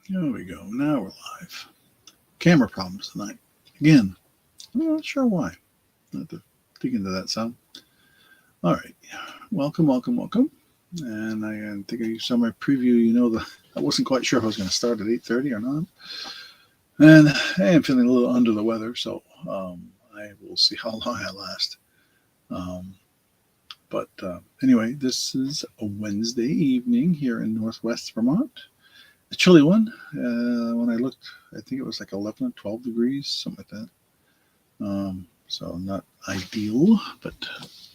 There we go. Now we're live. Camera problems tonight. Again, I'm not sure why. I'll have to dig into that some. All right. Welcome, welcome, welcome. And I think I saw my preview. You know, I wasn't quite sure if I was going to start at 8:30 or not. And I am feeling a little under the weather, so I will see how long I last. But anyway, this is a Wednesday evening here in Northwest Vermont. A chilly one. When I looked, I think it was like 11 or 12 degrees, something like that. So not ideal, but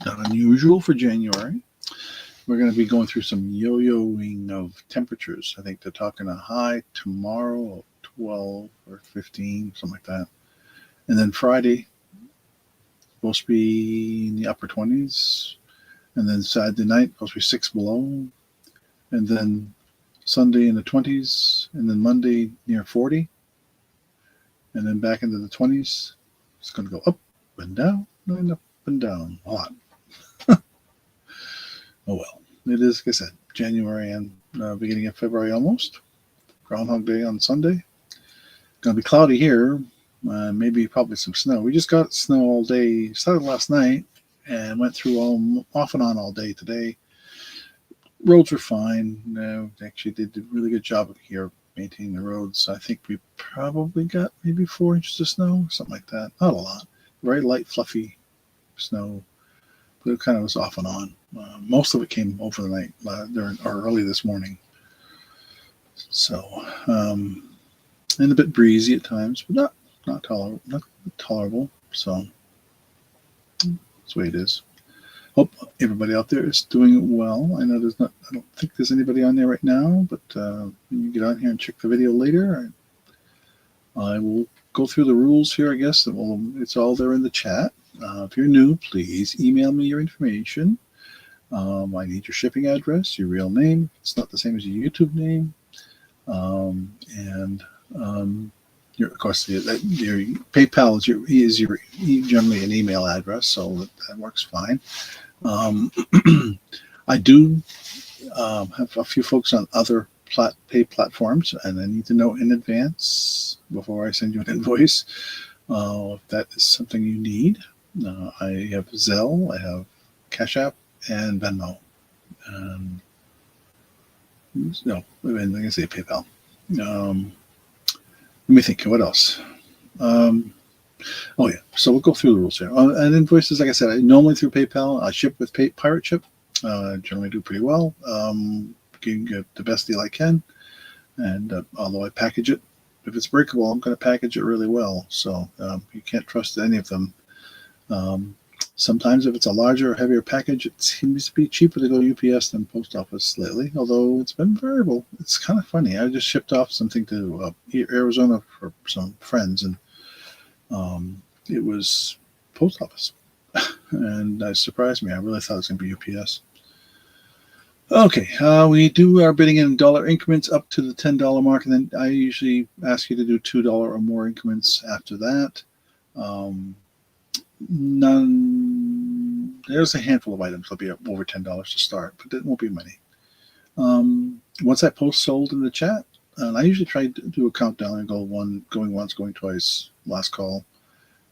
not unusual for January. We're going to be going through some yo-yoing of temperatures. I think they're talking a high tomorrow of 12 or 15, something like that. And then Friday, supposed to be in the upper 20s. And then Saturday night, supposed to be 6 below. And then Sunday in the 20s. And then Monday near 40. And then back into the 20s. It's going to go up and down and up and down a lot. Oh well, it is, like I said, January and beginning of February almost. Groundhog Day on Sunday. Going to be cloudy here. Maybe probably some snow. We just got snow all day. Started last night and went through off and on all day today. Roads were fine. Actually, they did a really good job here maintaining the roads. I think we probably got maybe 4 inches of snow, something like that. Not a lot. Very light, fluffy snow. But it kind of was off and on. Most of it came over the night or early this morning. So, and a bit breezy at times, but not tolerable. So that's the way it is. Hope everybody out there is doing well. I know I don't think there's anybody on there right now, but when you get on here and check the video later, I will go through the rules here, I guess. It's all there in the chat. If you're new, please email me your information. I need your shipping address, your real name. It's not the same as your YouTube name. Of course, your PayPal is generally an email address, so that works fine. I do have a few folks on other pay platforms, and I need to know in advance before I send you an invoice if that is something you need. I have Zelle, I have Cash App, and Venmo. No, I'm going to say PayPal. Let me think. What else? Oh yeah. So we'll go through the rules here. And invoices, like I said, I normally through PayPal. I ship with Pirate Ship. Generally do pretty well. Can get the best deal I can. And although I package it, if it's breakable, I'm going to package it really well. So you can't trust any of them. Sometimes if it's a larger or heavier package, it seems to be cheaper to go UPS than post office lately, although it's been variable. It's kind of funny. I just shipped off something to Arizona for some friends, and it was post office. And that surprised me. I really thought it was going to be UPS. Okay, we do our bidding in dollar increments up to the $10 mark, and then I usually ask you to do $2 or more increments after that. There's a handful of items that'll be over $10 to start, but it won't be many. Once I post sold in the chat, and I usually try to do a countdown and going once, going twice, last call,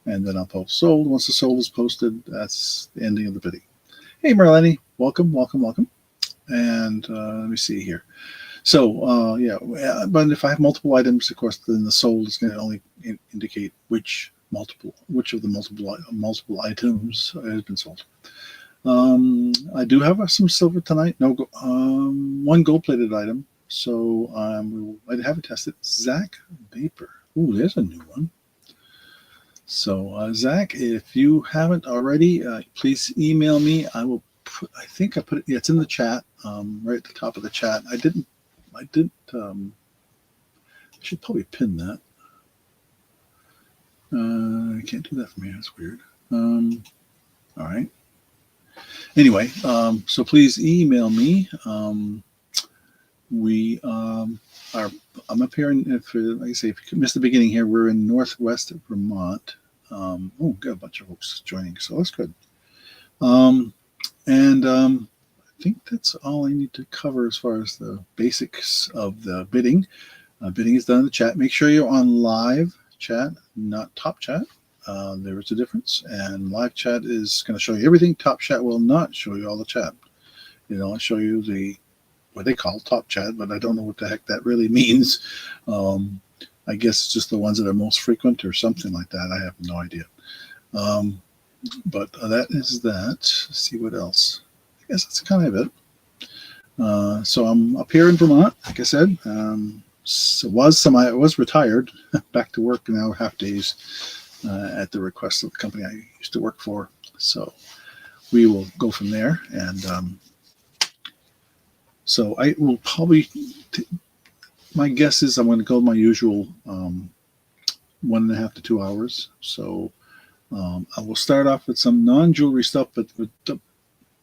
and then I'll post sold. Once the sold is posted, that's the ending of the bidding. Hey, Marlene, welcome. And let me see here. So, but if I have multiple items, of course, then the sold is going to only indicate which of the multiple items has been sold. I do have some silver tonight. One gold-plated item. So I haven't tested. Zach Vapor. Ooh, there's a new one. So Zach, if you haven't already, please email me. I think I put it. Yeah, it's in the chat. Right at the top of the chat. I should probably pin that. I can't do that from here. That's weird. All right. Anyway, so please email me. I'm up here like I say, if you missed the beginning here, we're in Northwest Vermont. Got a bunch of folks joining, so that's good. I think that's all I need to cover as far as the basics of the bidding. Bidding is done in the chat. Make sure you're on live chat, not top chat. There is a difference, and live chat is going to show you everything. Top chat will not show you all the chat. It'll show you what they call top chat, but I don't know what the heck that really means. I guess it's just the ones that are most frequent or something like that. I have no idea. But that is that. Let's see what else. I guess that's kind of it. So I'm up here in Vermont, like I said. I was retired, back to work now, half days, at the request of the company I used to work for. So we will go from there. And so I will probably, my guess is I'm going to go my usual 1.5 to 2 hours. So I will start off with some non-jewelry stuff, but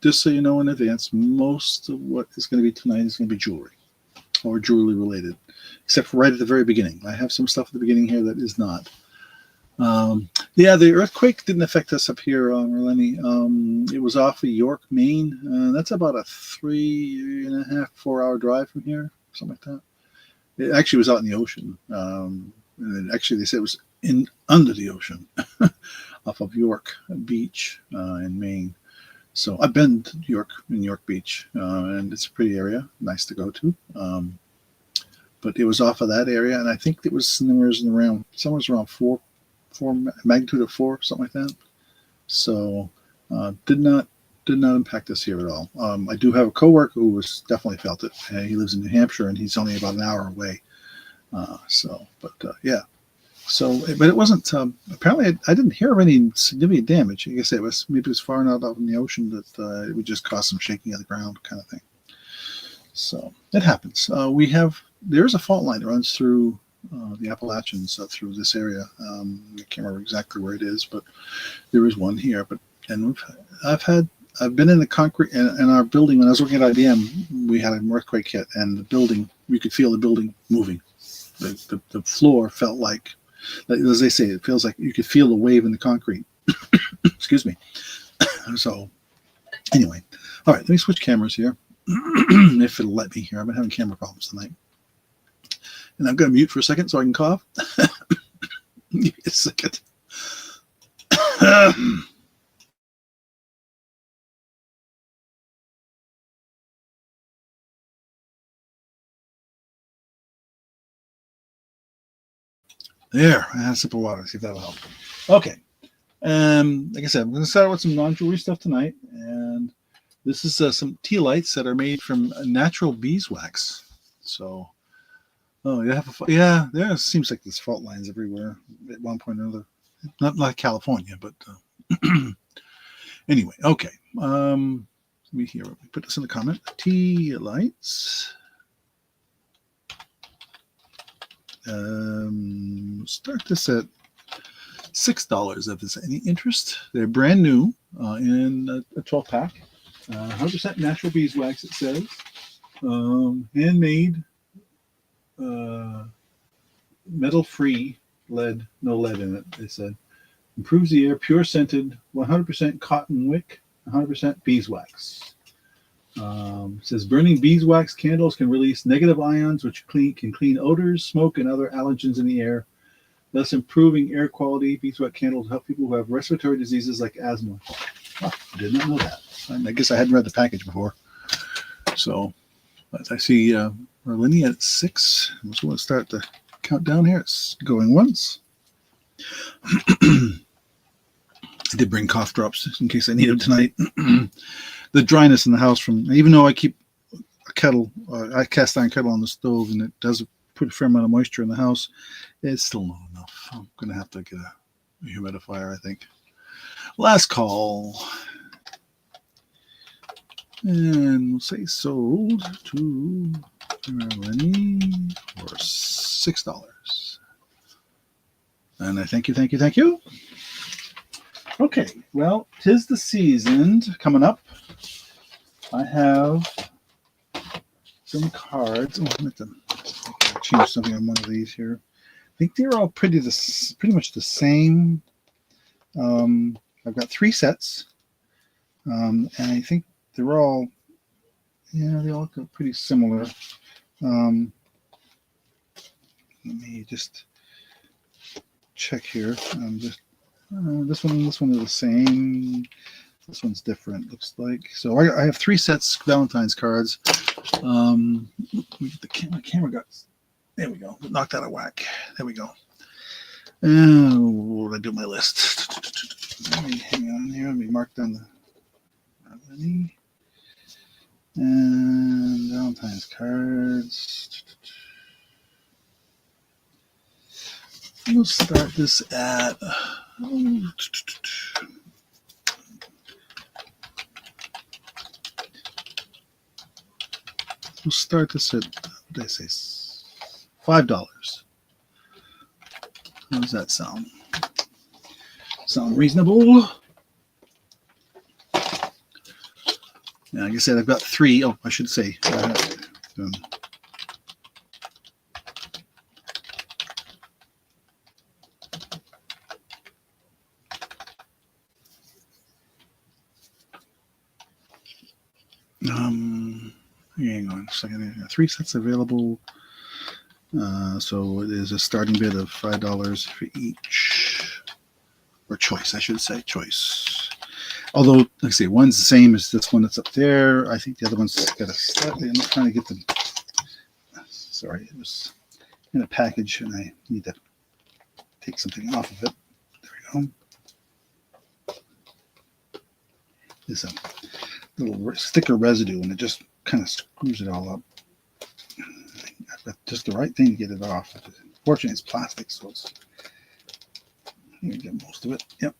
just so you know in advance, most of what is going to be tonight is going to be jewelry or jewelry related, except for right at the very beginning. I have some stuff at the beginning here that is not. Yeah, the earthquake didn't affect us up here, Marlene. It was off of York, Maine. That's about a 3.5, 4 hour drive from here, something like that. It actually was out in the ocean. And actually, they said it was under the ocean, off of York Beach in Maine. So I've been to York Beach, and it's a pretty area, nice to go to. But it was off of that area, and I think it was somewhere around four magnitude of 4, something like that. So did not impact us here at all. I do have a coworker who was definitely felt it. He lives in New Hampshire, and he's only about an hour away. Yeah. So, but it wasn't. Apparently, I didn't hear of any significant damage. I guess it was far enough out in the ocean that it would just cause some shaking of the ground, kind of thing. So it happens. There's a fault line that runs through the Appalachians through this area. I can't remember exactly where it is, but there is one here. I've been in the concrete in our building when I was working at IBM. We had an earthquake hit, and the building, you could feel the building moving. The floor felt like, as they say, it feels like you could feel the wave in the concrete. Excuse me. So, anyway, all right, let me switch cameras here, if it'll let me here. I've been having camera problems tonight. And I'm going to mute for a second so I can cough. Give me a second. There, I had a sip of water. See if that'll help. Okay. Like I said, I'm going to start with some non-jewelry stuff tonight. And this is some tea lights that are made from natural beeswax. So, there seems like there's fault lines everywhere at one point or another. Not like California, but anyway, okay. Let me put this in the comment. Tea lights. Start this at $6 if there's any interest. They're brand new in a 12-pack. 100% natural beeswax, it says. Handmade, metal-free, no lead in it, they said. Improves the air, pure scented, 100% cotton wick, 100% beeswax. Says burning beeswax candles can release negative ions, which can clean odors, smoke, and other allergens in the air, thus improving air quality. Beeswax candles help people who have respiratory diseases like asthma. Oh, I did not know that. I guess I hadn't read the package before. So, as I see Marlene at 6. I'm just going to start the countdown here. It's going once. I did bring cough drops in case I need them tonight. The dryness in the house even though I keep a kettle, I cast iron kettle on the stove, and it does put a fair amount of moisture in the house, it's still not enough. I'm going to have to get a humidifier, I think. Last call. And we'll say sold to Marlene for $6. And I thank you. Okay, well, 'tis the season coming up. I have some cards. I'm going to change something on one of these here. I think they're all pretty much the same. I've got 3 sets, and I think they're all, they all look pretty similar. let me just check here. This one is the same. This one's different, looks like. So I have 3 sets Valentine's cards. The camera got, there we go. Knocked out of whack. There we go. What did I do my list? Let me hang on here. Let me mark down the and Valentine's cards. We'll start this at we'll start this at, what did I say, $5. How does that sound? Sound reasonable? Yeah, like I said, I've got 3. Oh, I should say. Hang on a second. 3 sets available. So it is a starting bid of $5 for each, or choice, I should say, choice. Although, like I say, one's the same as this one that's up there. I think the other one's got a slightly. I'm not trying to get them. Sorry, it was in a package, and I need to take something off of it. There we go. There's a little sticker residue, and it just kind of screws it all up. I've got just the right thing to get it off. Fortunately, it's plastic, so it's. You can get most of it. Yep.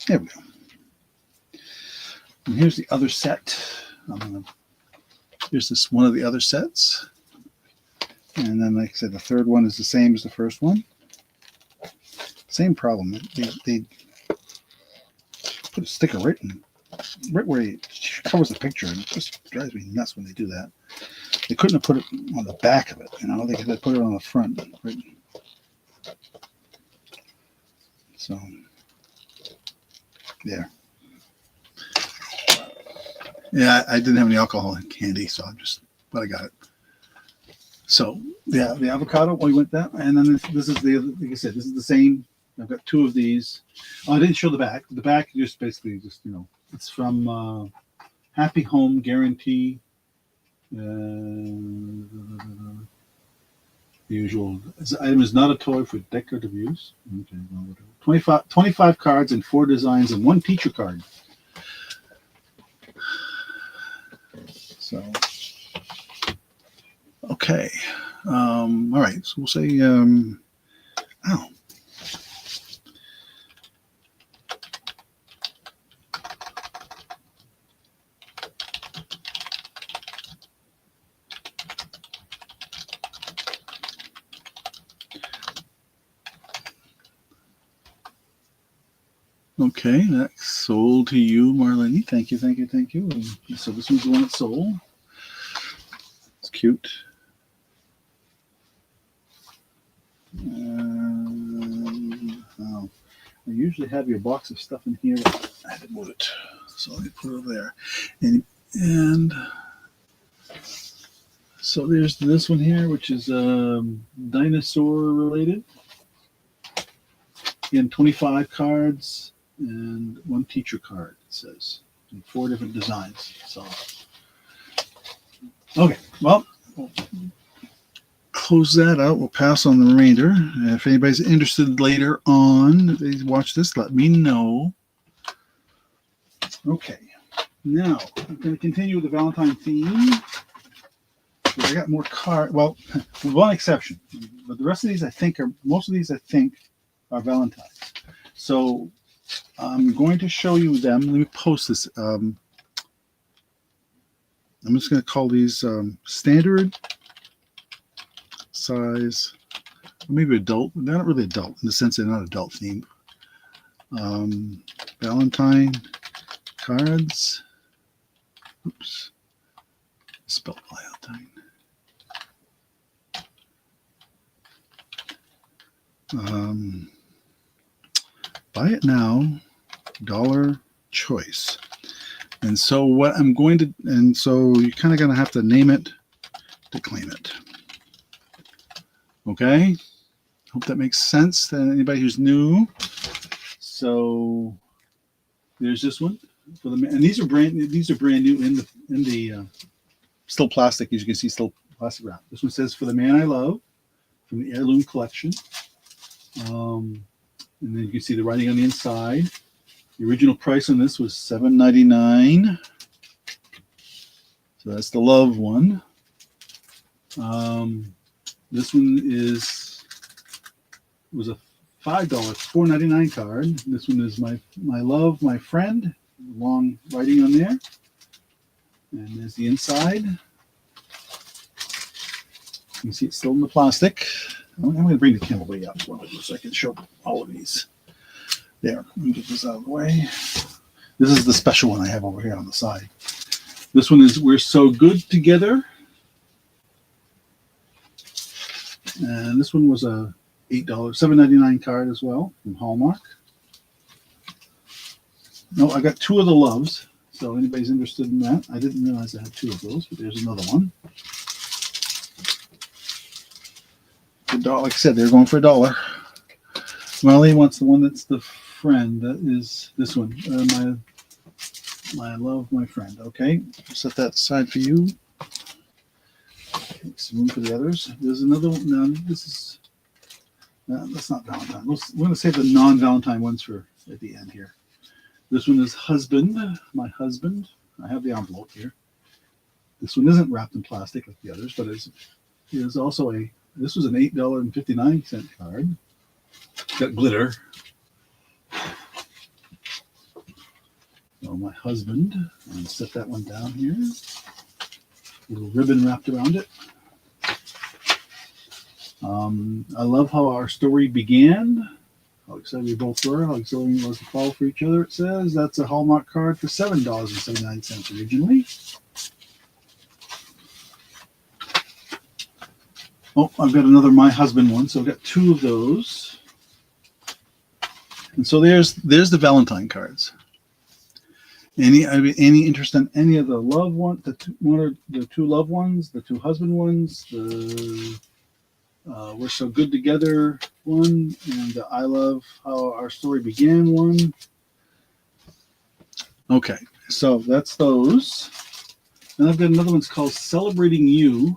There we go. And here's the other set. Here's this one of the other sets. And then, like I said, the third one is the same as the first one. Same problem. They put a sticker right where it covers the picture, and it just drives me nuts when they do that. They couldn't have put it on the back of it, you know. They could have put it on the front. Right? So, there. Yeah, I didn't have any alcohol in candy, so but I got it. So, yeah, the avocado, we went that, and then this is like I said, this is the same. I've got 2 of these. Oh, I didn't show the back. The back just basically it's from Happy Home Guarantee. The usual. This item is not a toy for decorative use. Okay, well, 25 cards and 4 designs and 1 teacher card. So, okay. All right. So we'll say, okay, that's sold to you, Marlene. Thank you, thank you, thank you. And so this one's the one that sold. It's cute. I usually have your box of stuff in here. I had to move it, so let me put it over there. And so there's this one here, which is dinosaur related. Again, 25 cards and 1 teacher card, it says, and 4 different designs. So, okay, well, we'll close that out. We'll pass on the remainder. If anybody's interested later on, if they watch this, let me know. Okay, now I'm going to continue with the Valentine theme. I got more cards. Well, with one exception, but the rest of these, most of these are Valentine's. So I'm going to show you them. Let me post this. I'm just going to call these standard size, or maybe adult. They're not really adult in the sense they're not adult themed. Valentine cards. Oops. Spelled Valentine. Buy it now, dollar choice. And so what I'm going to, and so you're kind of going to have to name it to claim it. Okay, hope that makes sense to anybody who's new. So there's this one for the, and these are brand new in the still plastic, as you can see, still plastic wrap. This one says "For the Man I Love" from the Heirloom Collection. And then you can see the writing on the inside. The original price on this was $7.99. So that's the love one. This one was a $5, $4.99 card. This one is my love, my friend. Long writing on there. And there's the inside. You can see it's still in the plastic. I'm going to bring the camera way up so I can show all of these. There, let me get this out of the way. This is the special one I have over here on the side. This one is "We're So Good Together." And this one was a $7.99 card as well from Hallmark. No, I got two of the loves. So anybody's interested in that. I didn't realize I had two of those, but there's another one. Like I said, they're going for $1. Molly wants the one that's the friend. That is this one. My love, my friend. Okay, set that aside for you. Okay, some room for the others. There's another one. No, that's not Valentine. We're going to save the non-Valentine ones for at the end here. This one is husband. My husband. I have the envelope here. This one isn't wrapped in plastic like the others, but it is also a. This was an $8.59 card. It's got glitter. So my husband. I'm going to set that one down here. A little ribbon wrapped around it. I love how our story began. How excited we both were. How excited we was to fall for each other. It says that's a Hallmark card for $7.79 originally. Oh, I've got another My Husband one, so I've got two of those. And so there's the Valentine cards. Any interest in any of the love one, the two love ones, the two husband ones, the We're So Good Together one, and the I Love How Our Story Began one. Okay, so that's those. And I've got another one's called Celebrating You.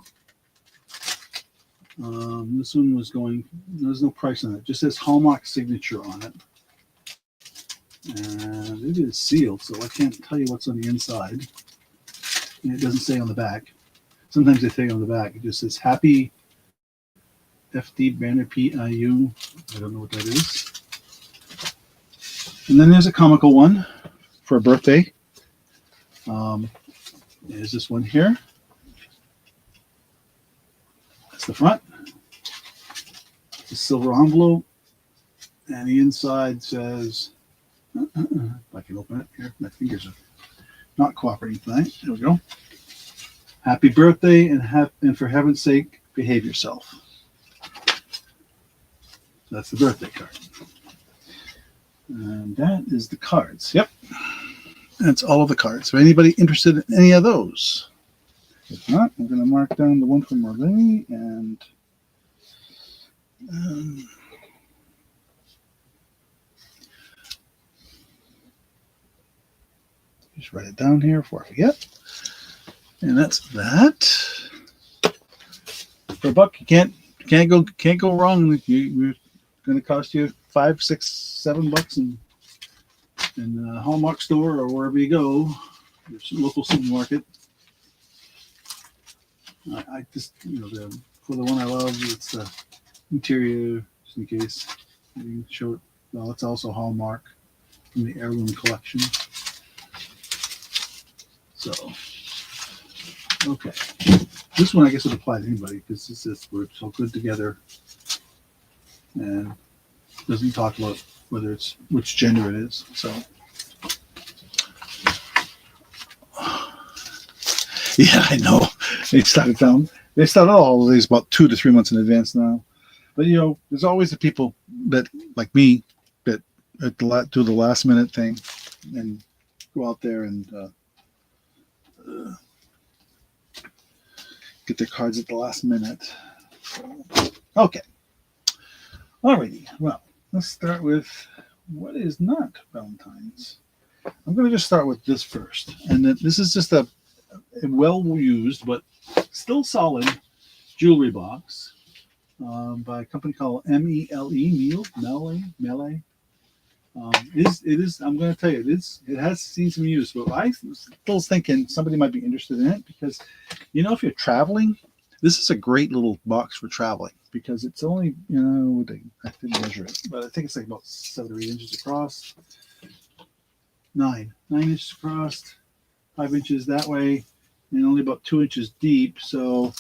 This one was going, there's no price on it. It just says Hallmark signature on it. And it is sealed, so I can't tell you what's on the inside. And it doesn't say on the back. Sometimes they say on the back. It just says Happy FD Banner PIU. I don't know what that is. And then there's a comical one for a birthday. There's this one here. That's the front. It's a silver envelope. And the inside says, if I can open it here, my fingers are not cooperating tonight. There we go. Happy birthday, and for heaven's sake, behave yourself. That's the birthday card. And that is the cards. Yep. That's all of the cards. So anybody interested in any of those? If not, I'm going to mark down the one from Marlene and just write it down here before I forget. And that's that. For $1, you can't go wrong. We're going to cost you $5, $6, $7 in a Hallmark store or wherever you go, your local supermarket. I just, for the one I love, it's the interior, just in case you can show it. Well, it's also Hallmark from the Heirloom Collection. So, okay. This one I guess would apply to anybody because it says We're So Good Together, and doesn't talk about whether it's which gender it is. So, yeah, I know. They started all of these about 2 to 3 months in advance now. But there's always the people that like me that do the last minute thing and go out there and get their cards at the last minute. Okay. Alrighty. Well, let's start with what is not Valentine's. I'm going to just start with this first. And this is just a well used but still solid jewelry box by a company called Mele. It is. I'm going to tell you, it has seen some use, but I still thinking somebody might be interested in it because, if you're traveling, this is a great little box for traveling because it's only, I didn't measure it, but I think it's like about 7 or 8 inches across, 9 inches across, 5 inches that way, and only about 2 inches deep. So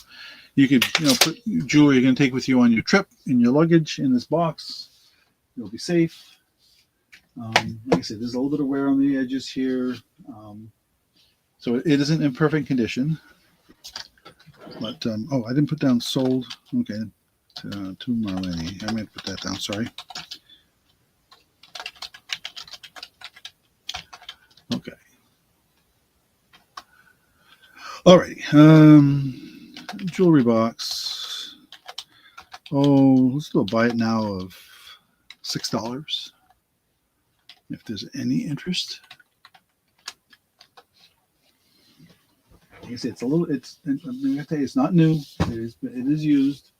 you could, put jewelry you're going to take with you on your trip in your luggage in this box. It'll be safe. Like I said, there's a little bit of wear on the edges here. So it isn't in perfect condition. But, I didn't put down sold. Okay. To Marlene. I meant to put that down. Sorry. Okay. Alrighty. Jewelry box. Let's do a buy it now of $6. If there's any interest. Like I say, I'm going to tell you, it's not new. It is used.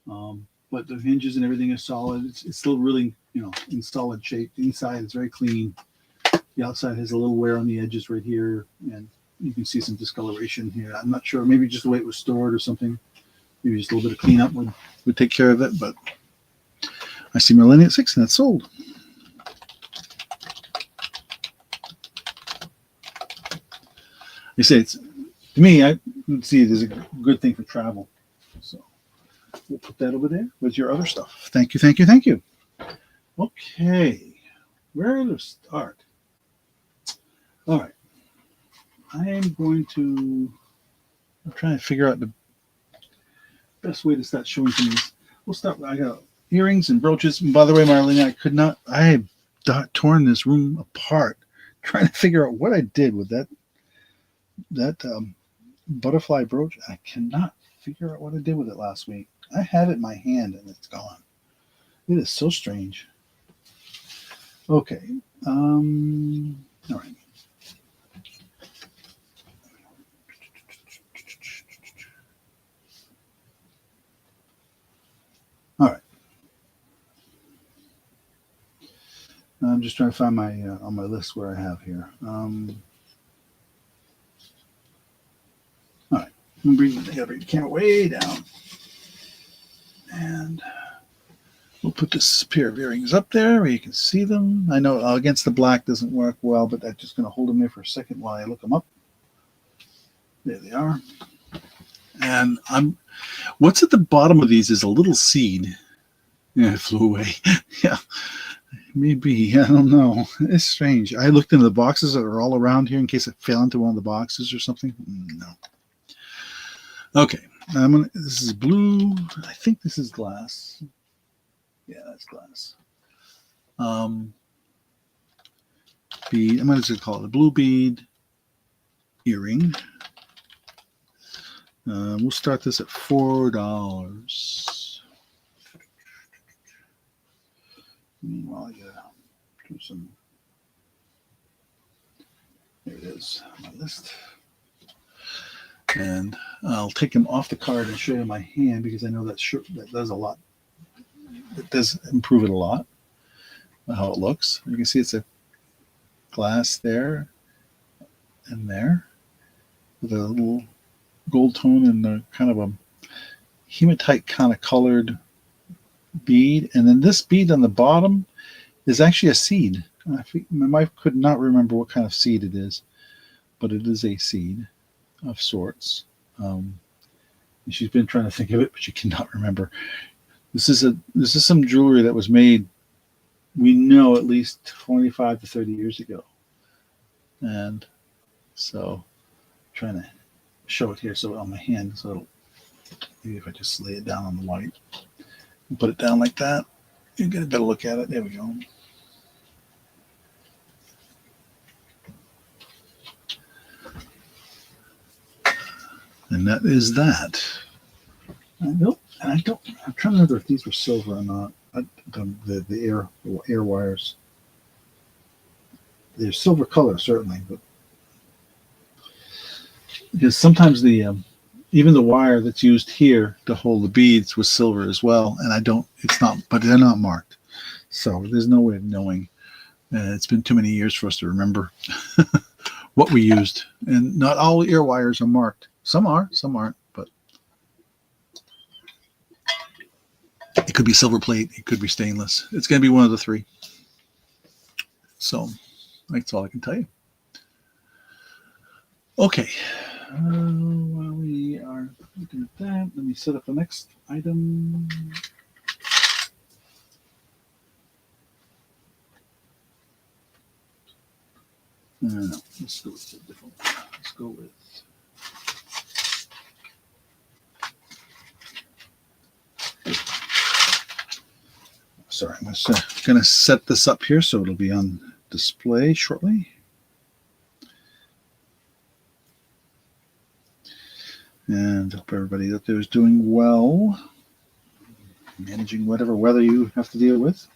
But the hinges and everything is solid. It's still really, in solid shape. The inside is very clean. The outside has a little wear on the edges right here. And you can see some discoloration here. I'm not sure. Maybe just the way it was stored or something. Maybe just a little bit of cleanup would take care of it. But I see Marlene at 6 and that's sold. You say to me, I see it as a good thing for travel. So we'll put that over there with your other stuff. Thank you, thank you, thank you. Okay, where to start? All right, I'm trying to figure out the best way to start showing things. We'll start. I got earrings and brooches. And by the way, Marlene, I had torn this room apart trying to figure out what I did with that butterfly brooch. I cannot figure out what I did with it last week. I had it in my hand and it's gone. It is so strange. Okay. All right. All right. I'm just trying to find my on my list where I have here. All right. I'm going to bring the camera way down. And we'll put this pair of earrings up there where you can see them. I know against the black doesn't work well, but I'm just going to hold them there for a second while I look them up. There they are. And what's at the bottom of these is a little seed. Yeah, it flew away. Yeah, maybe. I don't know. It's strange. I looked into the boxes that are all around here in case it fell into one of the boxes or something. No. Okay. This is blue. I think this is glass. Yeah, that's glass. Bead. I'm going to call it a blue bead earring. We'll start this at $4. Meanwhile, do some. There it is on my list. And I'll take them off the card and show you my hand because I know that does a lot. It does improve it a lot. How it looks. You can see it's a glass there and there with a little gold tone and a kind of a hematite kind of colored bead. And then this bead on the bottom is actually a seed. My wife could not remember what kind of seed it is, but it is a seed of sorts. She's been trying to think of it, but she cannot remember. This is some jewelry that was made, we know, at least 25 to 30 years ago. And so I'm trying to show it here on my hand. So maybe if I just lay it down on the white and put it down like that, you get a better look at it. There we go. And that is that. Nope. And I don't. I'm trying to remember if these were silver or not. The air wires. They're silver color certainly, but because sometimes even the wire that's used here to hold the beads was silver as well, and I don't. It's not, but they're not marked, so there's no way of knowing. It's been too many years for us to remember what we used, and not all ear wires are marked. Some are, some aren't, but it could be silver plate, it could be stainless. It's going to be one of the three. So that's all I can tell you. Okay. While we are looking at that, let me set up the next item. No, let's go with a different one. Let's go with. Sorry, I'm going to set this up here so it'll be on display shortly. And hope everybody out there is doing well, managing whatever weather you have to deal with.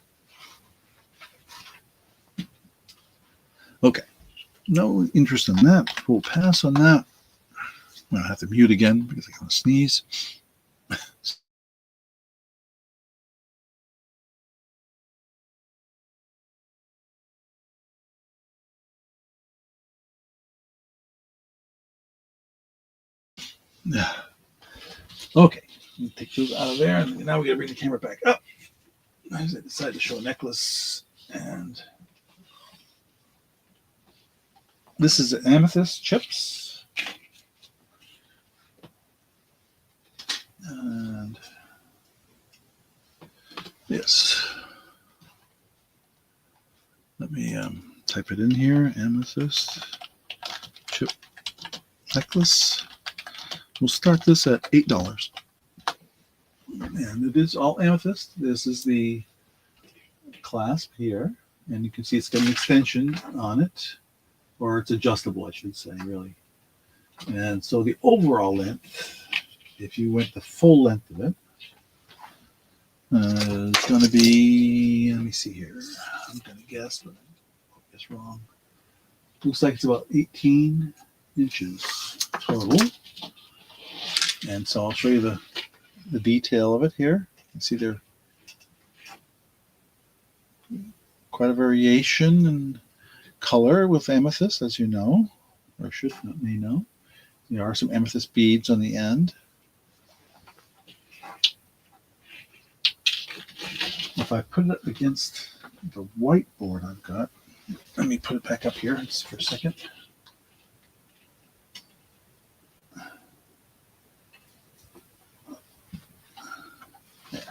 Okay, no interest in that. We'll pass on that. I'm going to have to mute again because I'm going to sneeze. Okay, take those out of there. And now we got to bring the camera back up. I decided to show a necklace, and this is amethyst chips. And yes, let me type it in here. Amethyst chip necklace. We'll start this at $8. And it is all amethyst. This is the clasp here. And you can see it's got an extension on it. Or it's adjustable, I should say, really. And so the overall length, if you went the full length of it, is going to be, let me see here. I'm going to guess, but I guess wrong. Looks like it's about 18 inches total. And so I'll show you the detail of it here. You see there quite a variation in color with amethyst, as you know, or should may know. There are some amethyst beads on the end. If I put it up against the whiteboard I've got, let me put it back up here just for a second. There.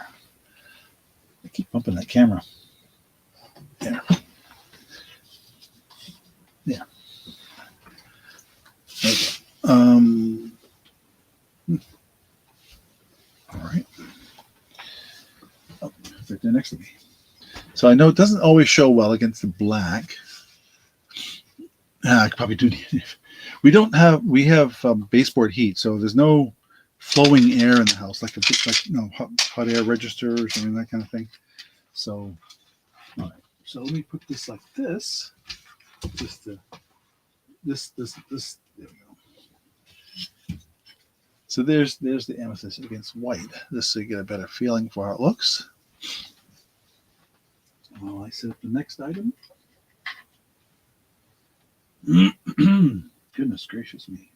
I keep bumping that camera. There. Yeah. Okay. All right. Oh, it's right there next to me. So I know it doesn't always show well against the black. I could probably do. We have baseboard heat, so there's no flowing air in the house like hot air registers or something, that kind of thing. So, all right. So let me put this like this. Just this. There we go. So there's the amethyst against white. Just so you get a better feeling for how it looks. While I set up the next item. Goodness gracious me.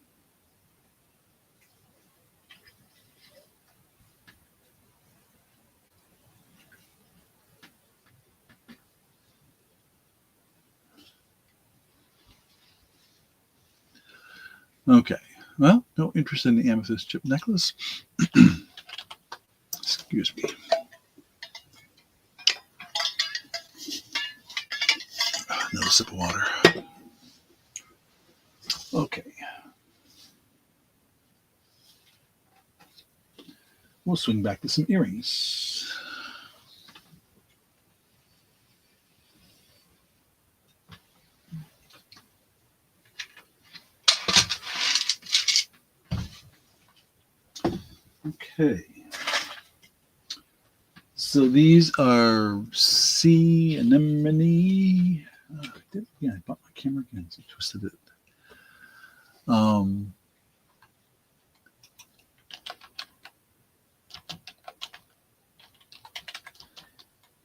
Okay. Well, no interest in the amethyst chip necklace. Excuse me. Another sip of water. Okay. We'll swing back to some earrings. Okay. So these are sea anemone. I bought my camera again, so I twisted it. And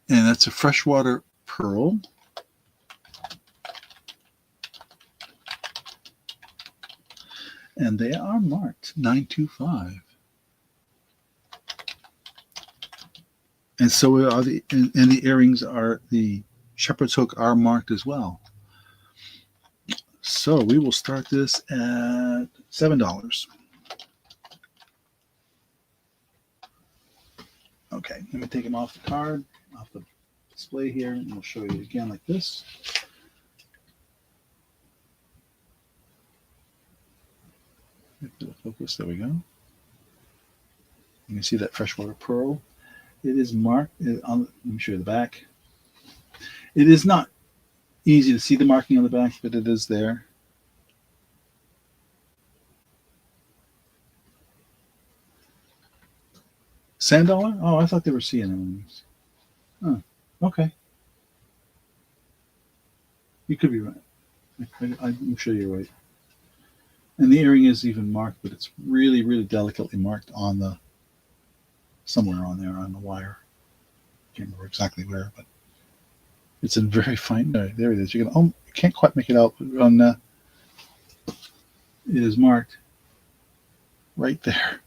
that's a freshwater pearl. And they are marked 925. And so are and the earrings are, the shepherd's hook are marked as well. So we will start this at $7. Okay, let me take them off the card, off the display here, and we'll show you again like this. Focus, there we go. You can see that freshwater pearl. It is marked on. Let me show you the back. It is not easy to see the marking on the back, but it is there. Sand dollar? Oh, I thought they were sea anemones. Oh, okay. You could be right. I'm sure you're right. And the earring is even marked, but it's really, really delicately marked on the, somewhere on there on the wire. Can't remember exactly where, but it's in very fine. There it is. You can't quite make it out, but on it is marked right there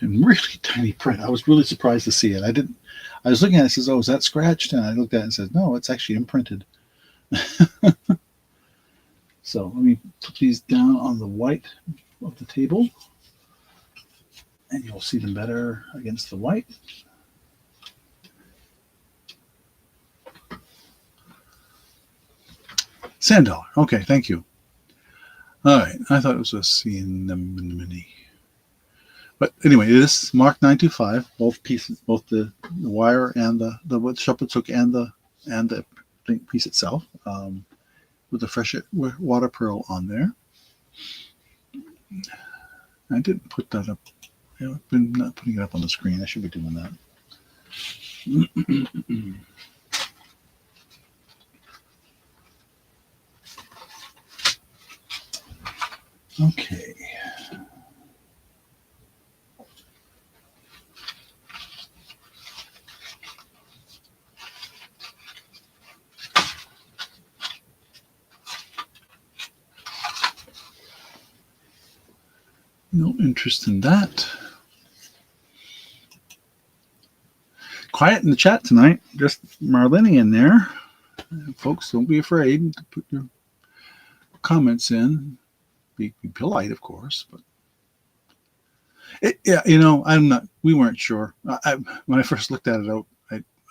in really tiny print. I was really surprised to see it. I was looking at it and says, "Oh, is that scratched?" And I looked at it and said, "No, it's actually imprinted." So let me put these down on the white of the table, and you'll see them better against the white. Sand dollar. Okay, thank you. All right, I thought it was a sea anemone. But anyway, it is marked 925. Both pieces, both the wire and the shepherd's hook and the piece itself, with the fresh water pearl on there. I didn't put that up. I've been not putting it up on the screen. I should be doing that. Okay. No interest in that. Quiet in the chat tonight. Just Marlene in there. Folks, don't be afraid to put your comments in. Be polite, of course, but I'm not. We weren't sure. When I first looked at it,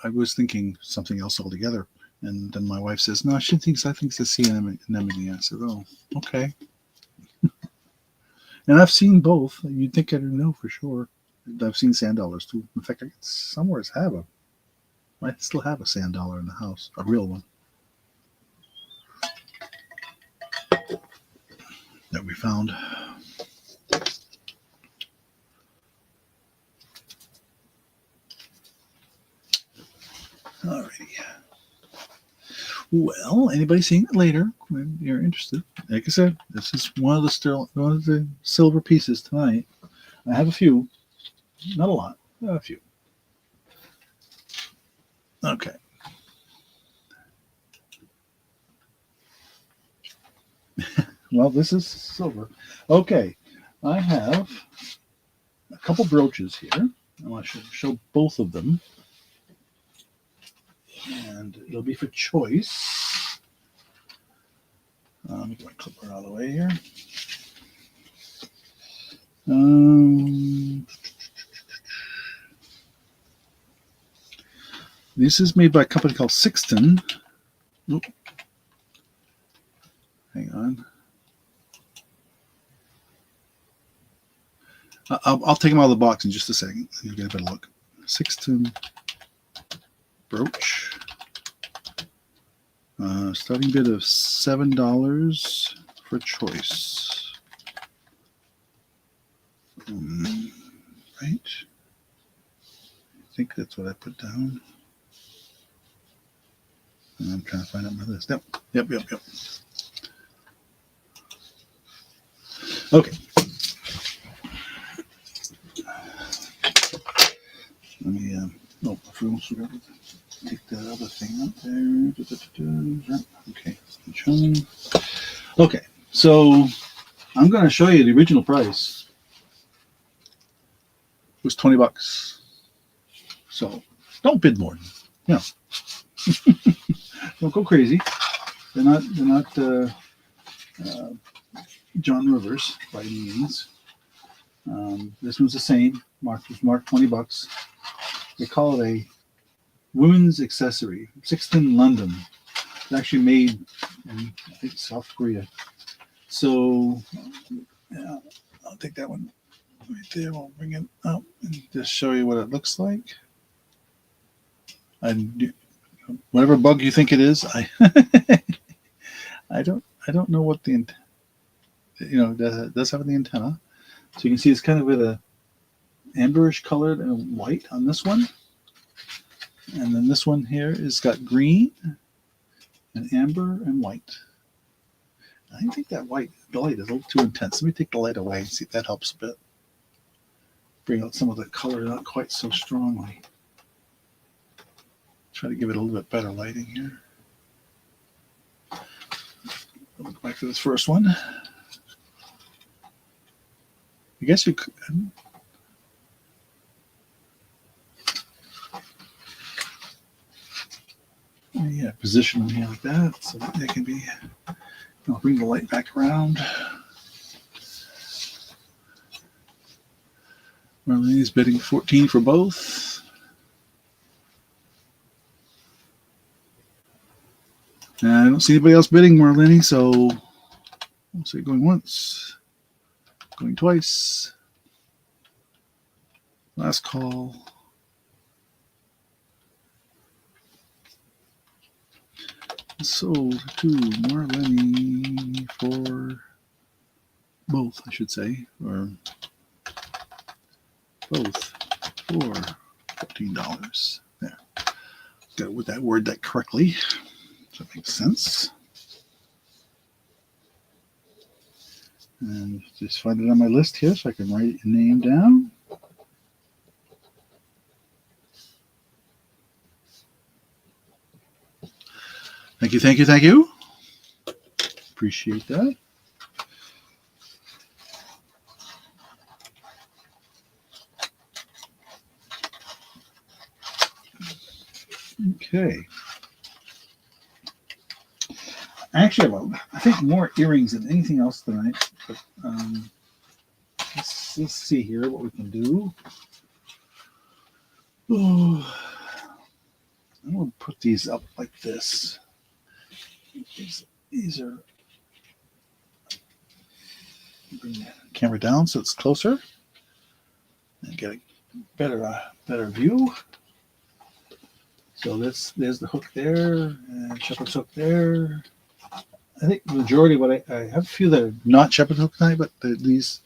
I was thinking something else altogether, and then my wife says, "No, I think it's a sea anemone." I said, "Oh, okay." And I've seen both. You'd think I'd know for sure. I've seen sand dollars too. In fact, I somewhere I still have a sand dollar in the house, a real one that we found. Alrighty. Well, anybody seeing it later when you're interested? Like I said, this is one of the silver pieces tonight. I have a few, not a lot, a few. Okay. Well, this is silver. Okay, I have a couple brooches here. I want to show both of them. And it'll be for choice. Let me get my clipper out of the way here. This is made by a company called Sixton. Oop. Hang on. I'll take them out of the box in just a second. You'll get a better look. Sixton brooch. Starting bid of $7 for choice. Right. think that's what I put down. And I'm trying to find out my list. Yep. Okay. Let me take that other thing up there. Okay. Okay. So I'm going to show you the original price. It was $20. So don't bid more. Don't go crazy. They're not John Rivers by any means. This one's the same. Marked $20. They call it a women's accessory. Sixton, London. It's actually made in, I think, South Korea. So yeah, I'll take that one right there. I'll bring it up and just show you what it looks like. And whatever bug you think it is, I don't know what the does have the antenna. So you can see it's kind of with a amberish colored and white on this one. And then this one here is got green and amber and white. I think that the light is a little too intense. Let me take the light away and see if that helps a bit. Bring out some of the color not quite so strongly. Try to give it a little bit better lighting here. I'll go back to this first one. I guess you could. Yeah, position them here like that so that they can be. I'll bring the light back around. Marlene's bidding 14 for both. And I don't see anybody else bidding, Marlene, so I'll say going once, going twice. Last call. Sold to Marlene for both, I should say, or both for $14. There. Got to word that correctly. So that makes sense. And just find it on my list here so I can write your name down. Thank you. Appreciate that. Okay. Actually, I think more earrings than anything else tonight. But let's see here what we can do. Oh, I'm going to put these up like this. These are. Bring the camera down so it's closer and get a better view. So there's the hook there and shepherd's hook there. I think the majority of what I have a few that are not shepherd's hook tonight, but these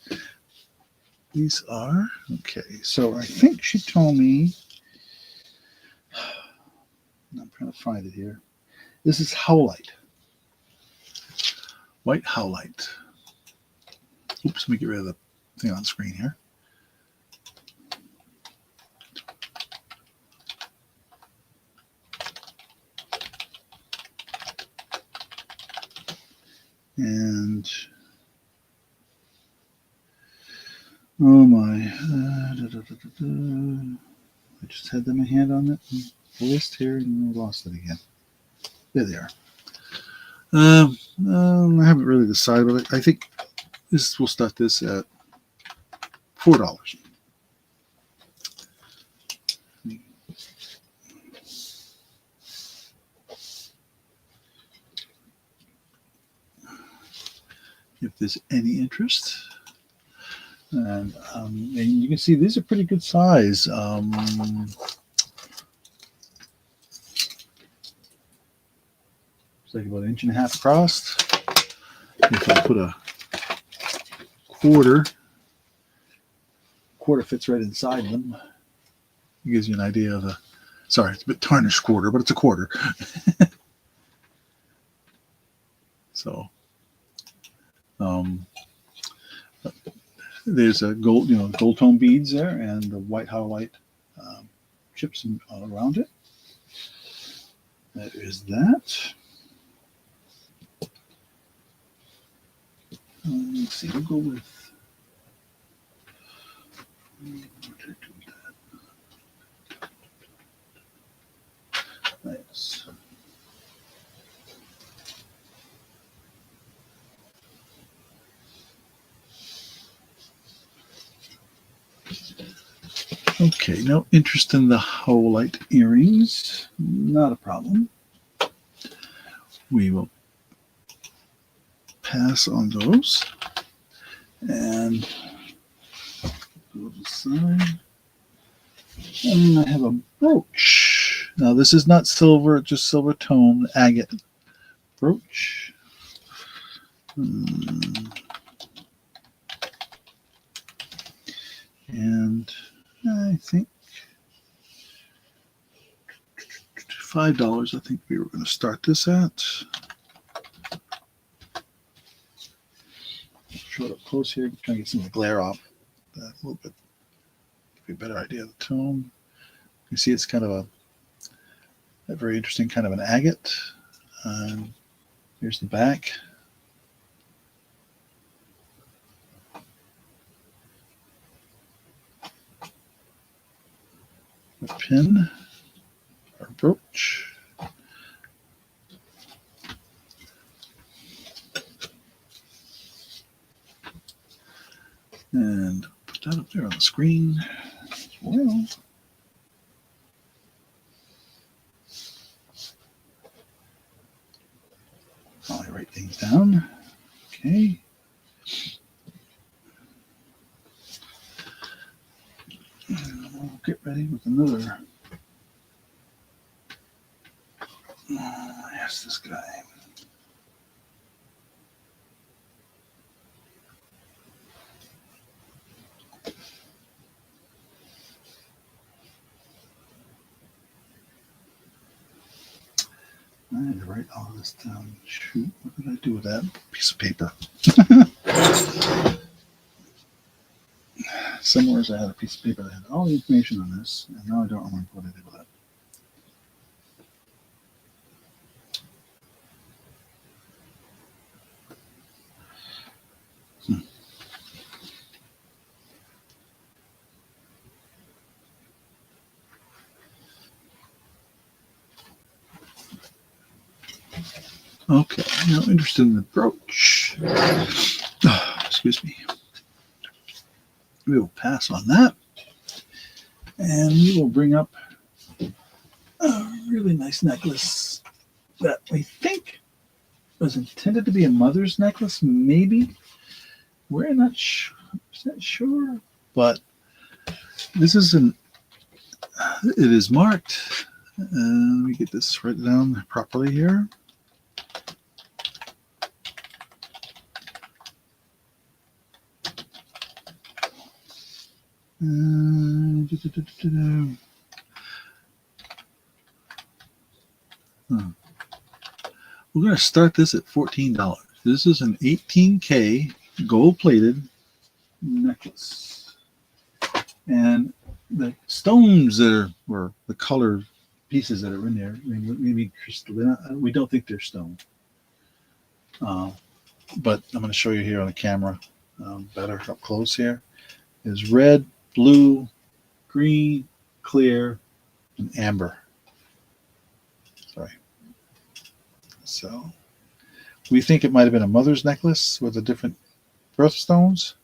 are okay. So I think she told me. I'm trying to find it here. This is howlite. White howlite. Oops, let me get rid of the thing on screen here. And oh my, I just had them a hand on it, the list here, and I lost it again. There they are. I haven't really decided, but I think we'll start this at $4. If there's any interest. And you can see these are pretty good size. It's like about 1.5 inches across. If I put a quarter fits right inside them. It gives you an idea of the. Sorry, it's a bit tarnished quarter, but it's a quarter. So, there's a gold, gold tone beads there, and the white highlight chips all around it. That is that. Let's see, we'll go with. Nice. Okay, no interest in the Howlite earrings. Not a problem. We will pass on those. And go to the side. And I have a brooch. Now, this is not silver, just silver tone agate brooch. And I think $5, I think we were going to start this at. Show it up close here, trying to get some of the glare off a little bit. Give you a better idea of the tone. You see it's kind of a very interesting kind of an agate. Here's the back. A pin or brooch. And put that up there on the screen as well. While I write things down. Okay. And we'll get ready with another. Yes, this guy. I had to write all this down. Shoot, what did I do with that piece of paper? Somewhere I had a piece of paper that had all the information on this, and now I don't remember what I did with it. Okay, now interested in the brooch. Excuse me. We will pass on that. And we will bring up a really nice necklace that we think was intended to be a mother's necklace, maybe. We're not sure, but this is it is marked. Let me get this right down properly here. We're going to start this at $14. This is an 18K gold-plated necklace, and the stones that or the colored pieces that are in there, maybe crystal. We don't think they're stone, but I'm going to show you here on the camera better up close. Here is red, blue, green, clear, and amber. Sorry. So we think it might have been a mother's necklace with the different birthstones.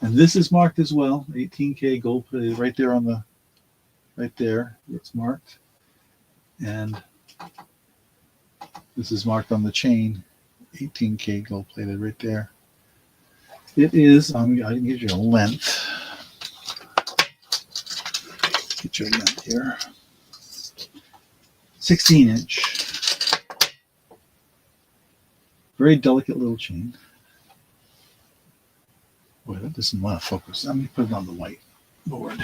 And this is marked as well, 18K gold plated right there on the, right there, it's marked. And this is marked on the chain, 18K gold plated right there. It is, I can give you a length. Get you a length here. 16-inch. Very delicate little chain. Boy, that doesn't want to focus. Let me put it on the white board.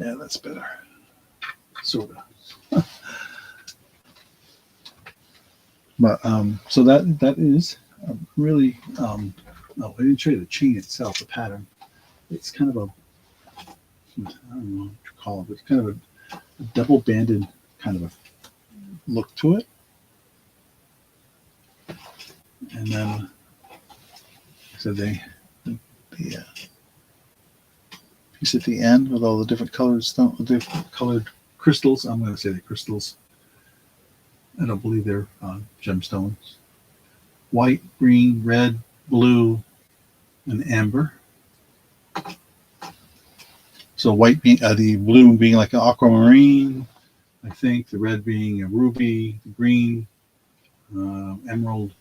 Yeah, that's better. Sort of. But so that is really. Oh, I didn't show you the chain itself, the pattern. It's kind of a, I don't know what you call it, but it's kind of a double banded kind of a look to it. And then, so the piece at the end with all the different different colored crystals. I'm going to say the crystals. I don't believe they're gemstones. White, green, red, blue, and amber. So white being the blue being like an aquamarine, I think. The red being a ruby, the green, emerald,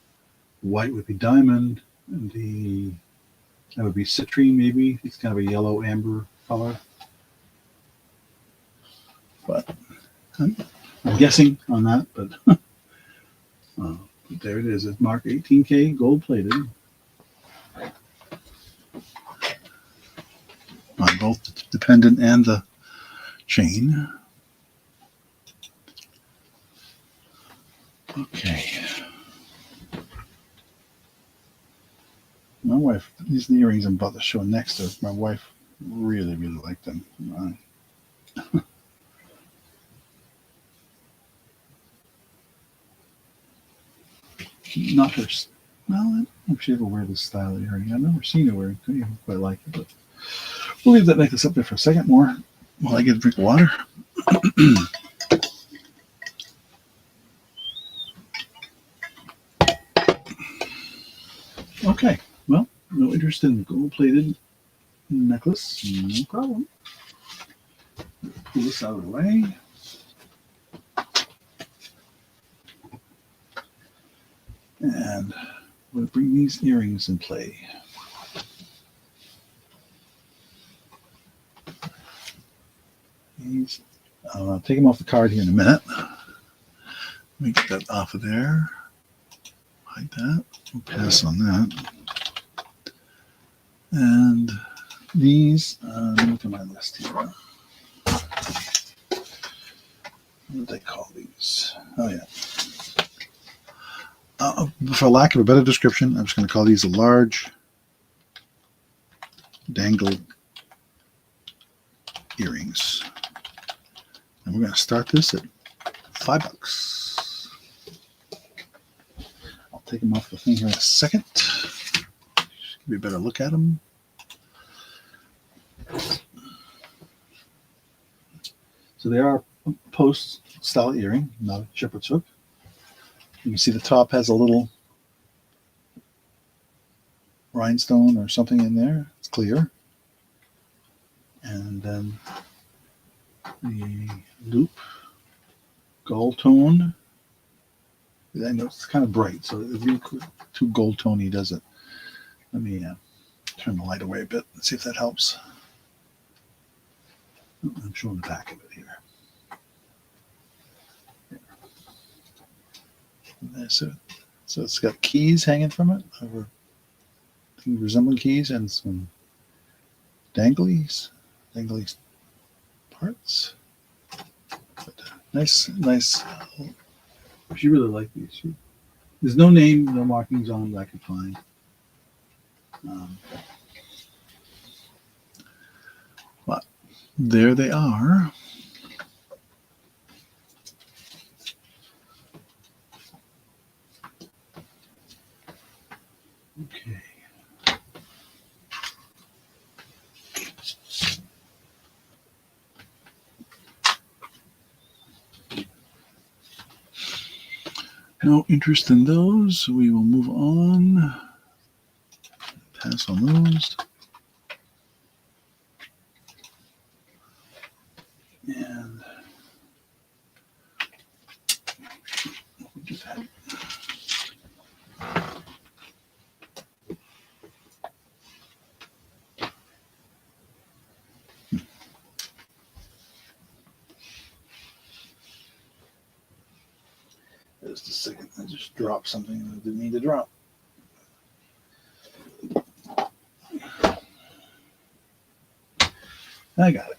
white would be diamond, and that would be citrine maybe. It's kind of a yellow amber color. But I'm guessing on that, but there it is. It's marked 18K gold plated on both the pendant and the chain. Okay. My wife, these earrings I'm about to show next to my wife really, really like them. Not her. Well, I don't know if she ever wear this style of earring. I've never seen her wear it. I quite like it, but we'll leave that necklace up there for a second more while I get a drink of water. Okay. Well, no interest in gold-plated necklace. No problem. Pull this out of the way. And we'll bring these earrings in play. I'll take them off the card here in a minute. Let me get that off of there. Like that. We'll pass on that. And these, let me look at my list here. What did they call these? Oh, yeah. For lack of a better description, I'm just going to call these a large dangled earrings. And we're going to start this at $5. I'll take them off the thing here in a second. Give you a better look at them. So they are a post style earring, not a shepherd's hook. You can see the top has a little rhinestone or something in there. It's clear. And then the loop, gold tone. I know it's kind of bright, so it's really too gold toney, does it? Let me turn the light away a bit and see if that helps. I'm showing the back of it here. So it's got keys hanging from it, over resembling keys, and some dangly parts. But nice. She really like these. There's no name, no markings on them that I can find. But there they are. Okay. No interest in those. We will move on. Pass on those. And we just had just a second. I just dropped something that I didn't need to drop. I got it.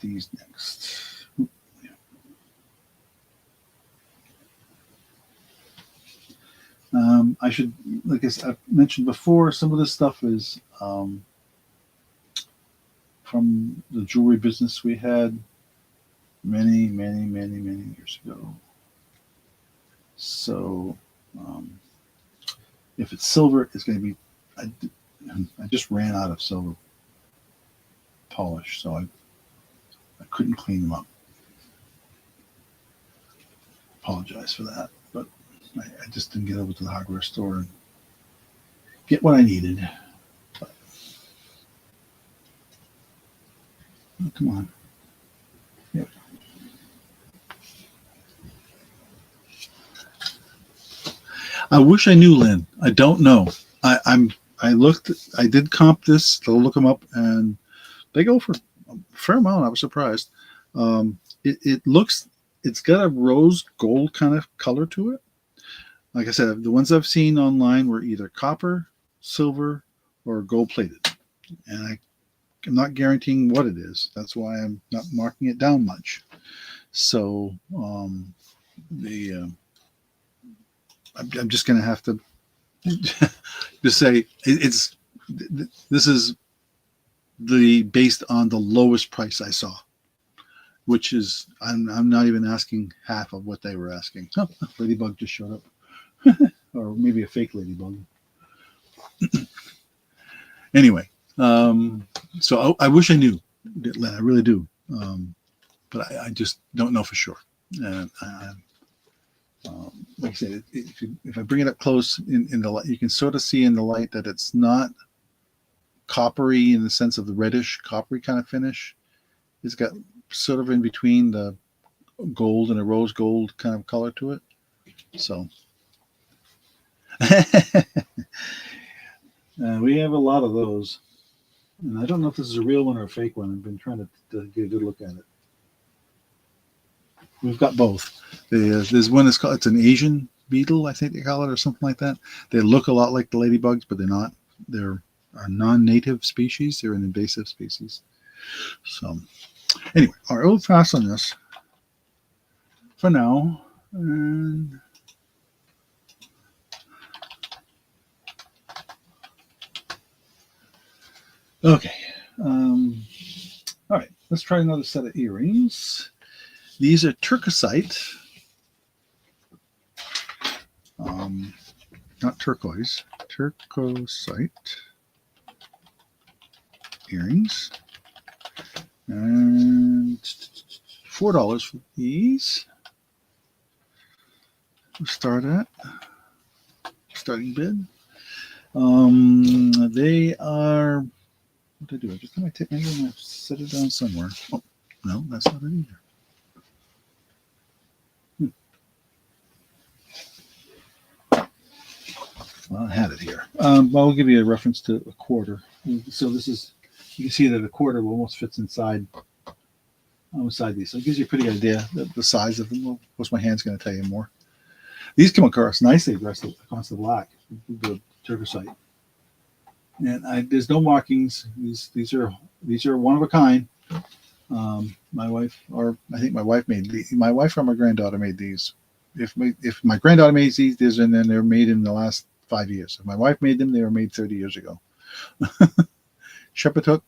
these next. I should, like I've mentioned before, some of this stuff is from the jewelry business we had many years ago. So if it's silver, it's going to be. I just ran out of silver polish, so I couldn't clean them up. Apologize for that, but I just didn't get over to the hardware store and get what I needed. But, oh, come on. Yep. I wish I knew, Lynn. I don't know. I looked. I did comp this to look them up, and they go for a fair amount. I was surprised. It looks. It's got a rose gold kind of color to it. Like I said, the ones I've seen online were either copper, silver, or gold plated, and I'm not guaranteeing what it is. That's why I'm not marking it down much. So I'm just going to have to just say this is based on the lowest price I saw, which is I'm not even asking half of what they were asking. Oh, ladybug just showed up. Or maybe a fake ladybug. Anyway, so I wish I knew, Len. I really do, but I just don't know for sure. And like I said, if I bring it up close in the light, you can sort of see in the light that it's not coppery in the sense of the reddish coppery kind of finish. It's got sort of in between the gold and a rose gold kind of color to it. So. We have a lot of those, and I don't know if this is a real one or a fake one. I've been trying to get a good look at it. We've got both. There's one that's called, it's an Asian beetle, I think they call it, or something like that. They look a lot like the ladybugs, but they're not. They're a non-native species. They're an invasive species. So anyway, all right, we'll pass on this for now. And okay. All right, let's try another set of earrings. These are turquoisite, not turquoise, turquoisite earrings. And $4 for these. We'll start at starting bid. They are. What did I do? I just take my ear and set it down somewhere. Oh, no, that's not it either. Well, I had it here. I'll give you a reference to a quarter. So this is, you can see that a quarter almost fits inside these. So it gives you a pretty idea the size of them. Well, of course, my hand's going to tell you more. These come across nicely across the black, the turquoisite. And there's no markings. These are one of a kind. My wife, or I think my wife made these. My wife or my granddaughter made these. If my granddaughter made these, and then they're made in the last 5 years. If my wife made them, they were made 30 years ago. Shepherd hook,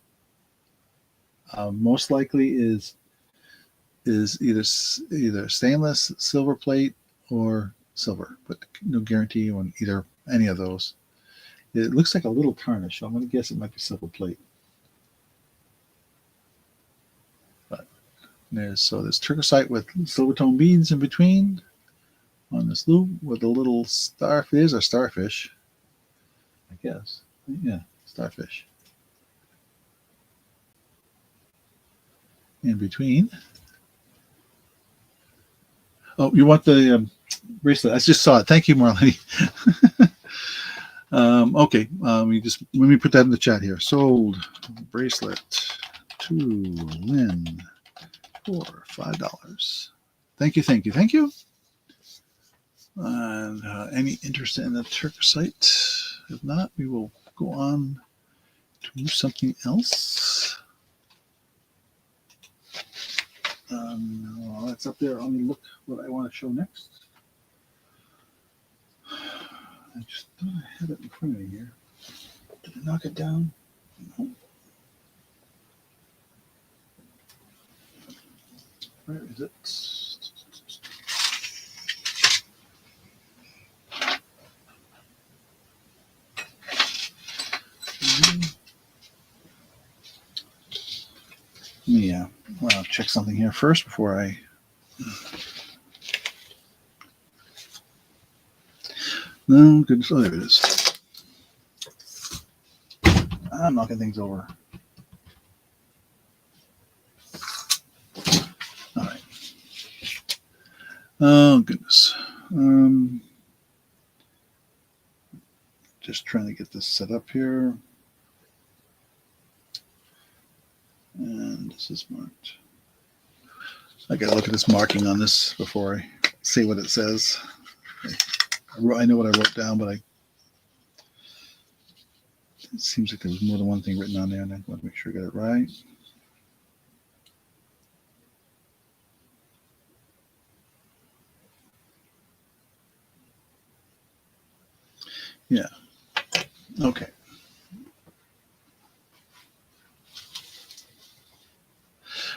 most likely is either stainless, silver plate, or silver, but no guarantee on any of those. It looks like a little tarnish, so I'm going to guess it might be silver plate. But there's turquoisite with silver tone beads in between on this loop with a little starfish. There's a starfish, I guess. Yeah, starfish. In between. Oh, you want the bracelet? I just saw it. Thank you, Marlene. Okay, let me put that in the chat here. Sold bracelet to Lynn for $5. Thank you. And any interest in the turquoisite? If not, we will go on to something else. No, that's up there. Let me look what I want to show next. I just thought I had it in front of me here. Did I knock it down? No. Where is it? Yeah, well, I'll check something here first before I. No, goodness. Oh, there it is. I'm knocking things over. All right. Oh, goodness. Just trying to get this set up here. And this is marked. I got to look at this marking on this before I see what it says. I know what I wrote down, but it seems like there was more than one thing written on there, and I want to make sure I got it right. Yeah. Okay.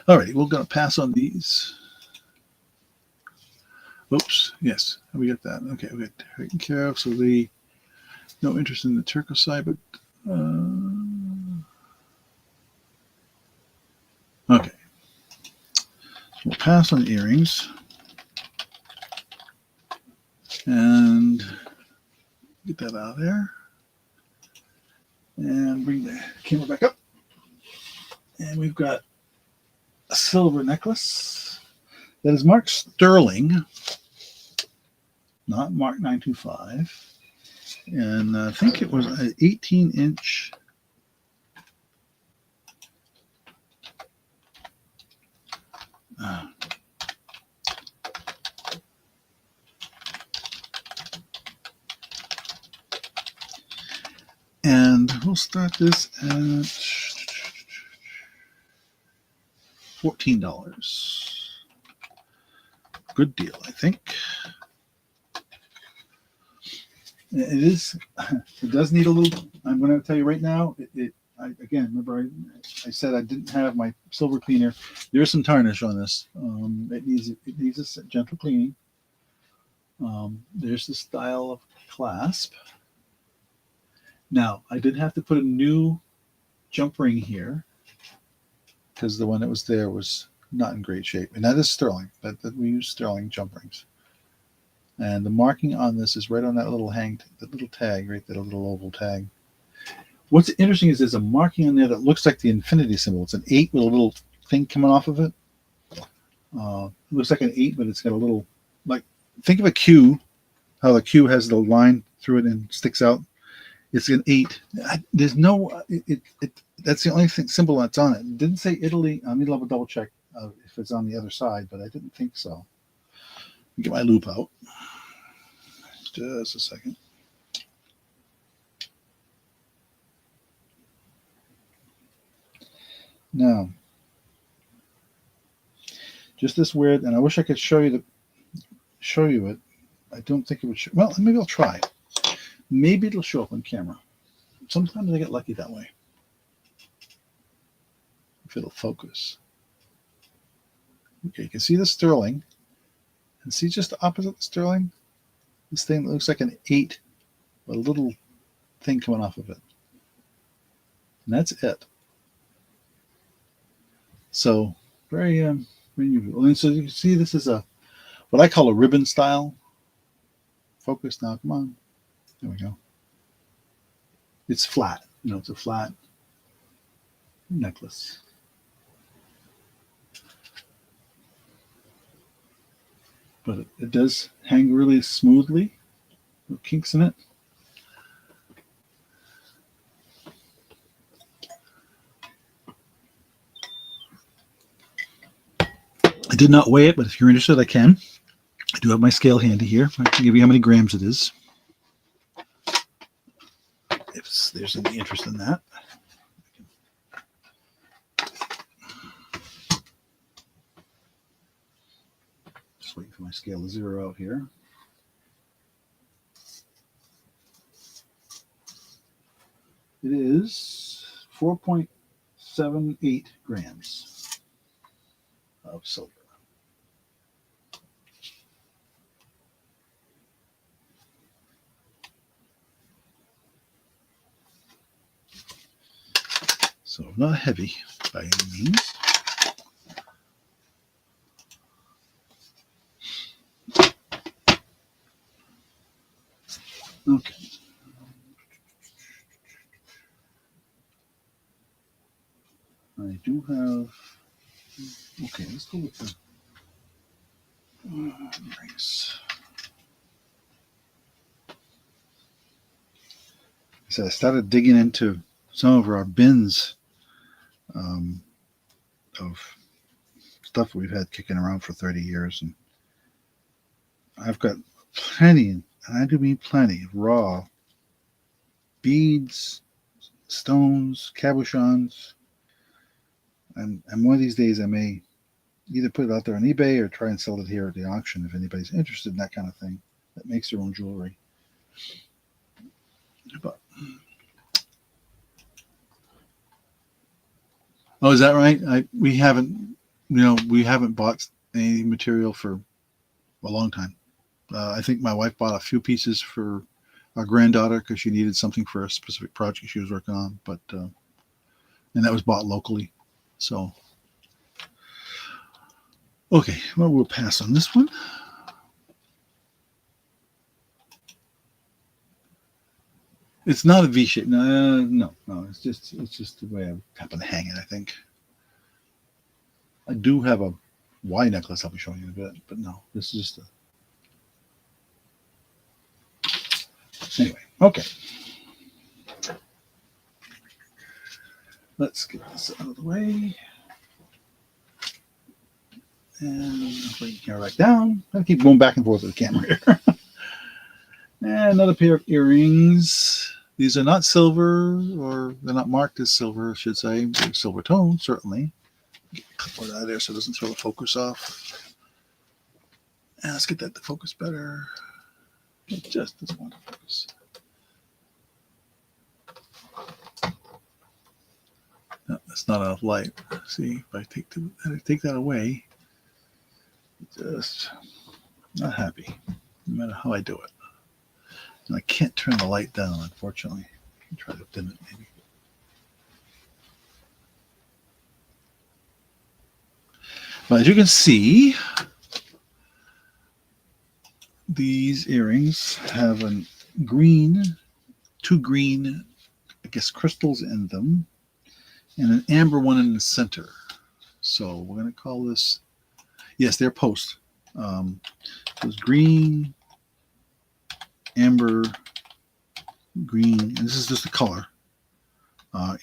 All right, we're going to pass on these. Oops. Yes, we got that. Okay, we got taken care of. So no interest in the Turco side, but okay. We'll pass on the earrings and get that out of there, and bring the camera back up. And we've got a silver necklace that is marked sterling, not marked 925. And I think it was an 18-inch. And we'll start this at $14. Good deal, I think. It is. It does need a little. I'm going to tell you right now. Again, remember I said I didn't have my silver cleaner. There's some tarnish on this. It needs a gentle cleaning. There's the style of clasp. Now I did have to put a new jump ring here because the one that was there was not in great shape, and that is sterling. That we use sterling jump rings. And the marking on this is right on that little tag, right, that little oval tag. What's interesting is there's a marking on there that looks like the infinity symbol. It's an 8 with a little thing coming off of it. It looks like an 8, but it's got a little, like, think of a Q, how the Q has the line through it and sticks out. It's an 8. There's no, that's the only symbol that's on it. It didn't say Italy. I need to double check if it's on the other side, but I didn't think so. Get my loop out. Just a second. Now, just this weird, and I wish I could show you it. I don't think it would show. Well, maybe I'll try. Maybe it'll show up on camera. Sometimes I get lucky that way. If it'll focus. Okay, you can see the sterling. And see just opposite the sterling? This thing looks like an 8 with a little thing coming off of it. And that's it. So very unusual. And so you can see this is what I call a ribbon style. Focus now, come on. There we go. It's flat. It's a flat necklace. But it does hang really smoothly. No kinks in it. I did not weigh it, but if you're interested, I can. I do have my scale handy here. I can give you how many grams it is. If there's any interest in that. Just waiting for my scale to zero out here. It is 4.78 grams of silver. So not heavy by any means. Okay. I do have, okay, let's go with the rings. So I started digging into some of our bins of stuff we've had kicking around for 30 years. And I've got plenty, and I do mean plenty, of raw beads, stones, cabochons. And one of these days I may either put it out there on eBay or try and sell it here at the auction if anybody's interested in that kind of thing that makes their own jewelry. But, oh, is that right? We haven't bought any material for a long time. I think my wife bought a few pieces for our granddaughter because she needed something for a specific project she was working on, but and that was bought locally. So, okay, well, we'll pass on this one. It's not a V shape. No. It's just the way I happen to hang it. I think I do have a Y necklace I'll be showing you in a bit, but no, this is just a. Anyway, okay. Let's get this out of the way. And bring the camera back down. I'll keep going back and forth with the camera here. And another pair of earrings. These are not silver, or they're not marked as silver, I should say. They're silver tone, certainly. Get a couple out of there so it doesn't throw the focus off. And let's get that to focus better. It just doesn't want to focus. No, that's not enough light. See, if I take that away, just not happy, no matter how I do it. And I can't turn the light down, unfortunately. I can try to dim it, maybe. But as you can see, these earrings have two green, I guess, crystals in them, and an amber one in the center. So we're going to call this, yes, they're post. So it's green, amber, green, and this is just the color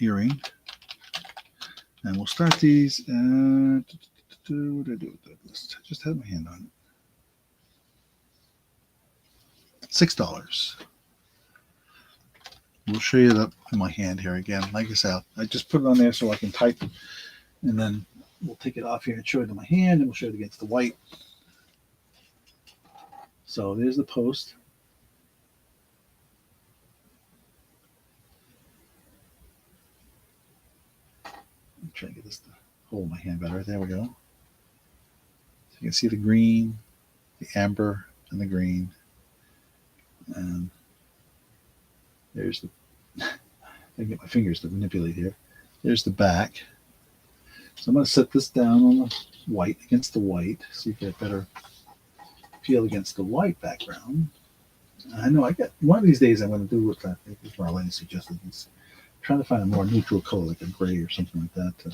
earring. And we'll start these at, what did I do with that list? I just had my hand on it. $6. We'll show you that in my hand here again. Like I said, I just put it on there so I can type, and then we'll take it off here and show it in my hand, and we'll show it against the white. So there's the post. I'm trying to get this to hold my hand better. There we go. So you can see the green, the amber, and the green. And there's the, I can get my fingers to manipulate here. There's the back. So I'm going to set this down on the white, against the white, so you get better feel against the white background. I know I got, one of these days I'm going to do what I think Marlene suggested. Is trying to find a more neutral color, like a gray or something like that, to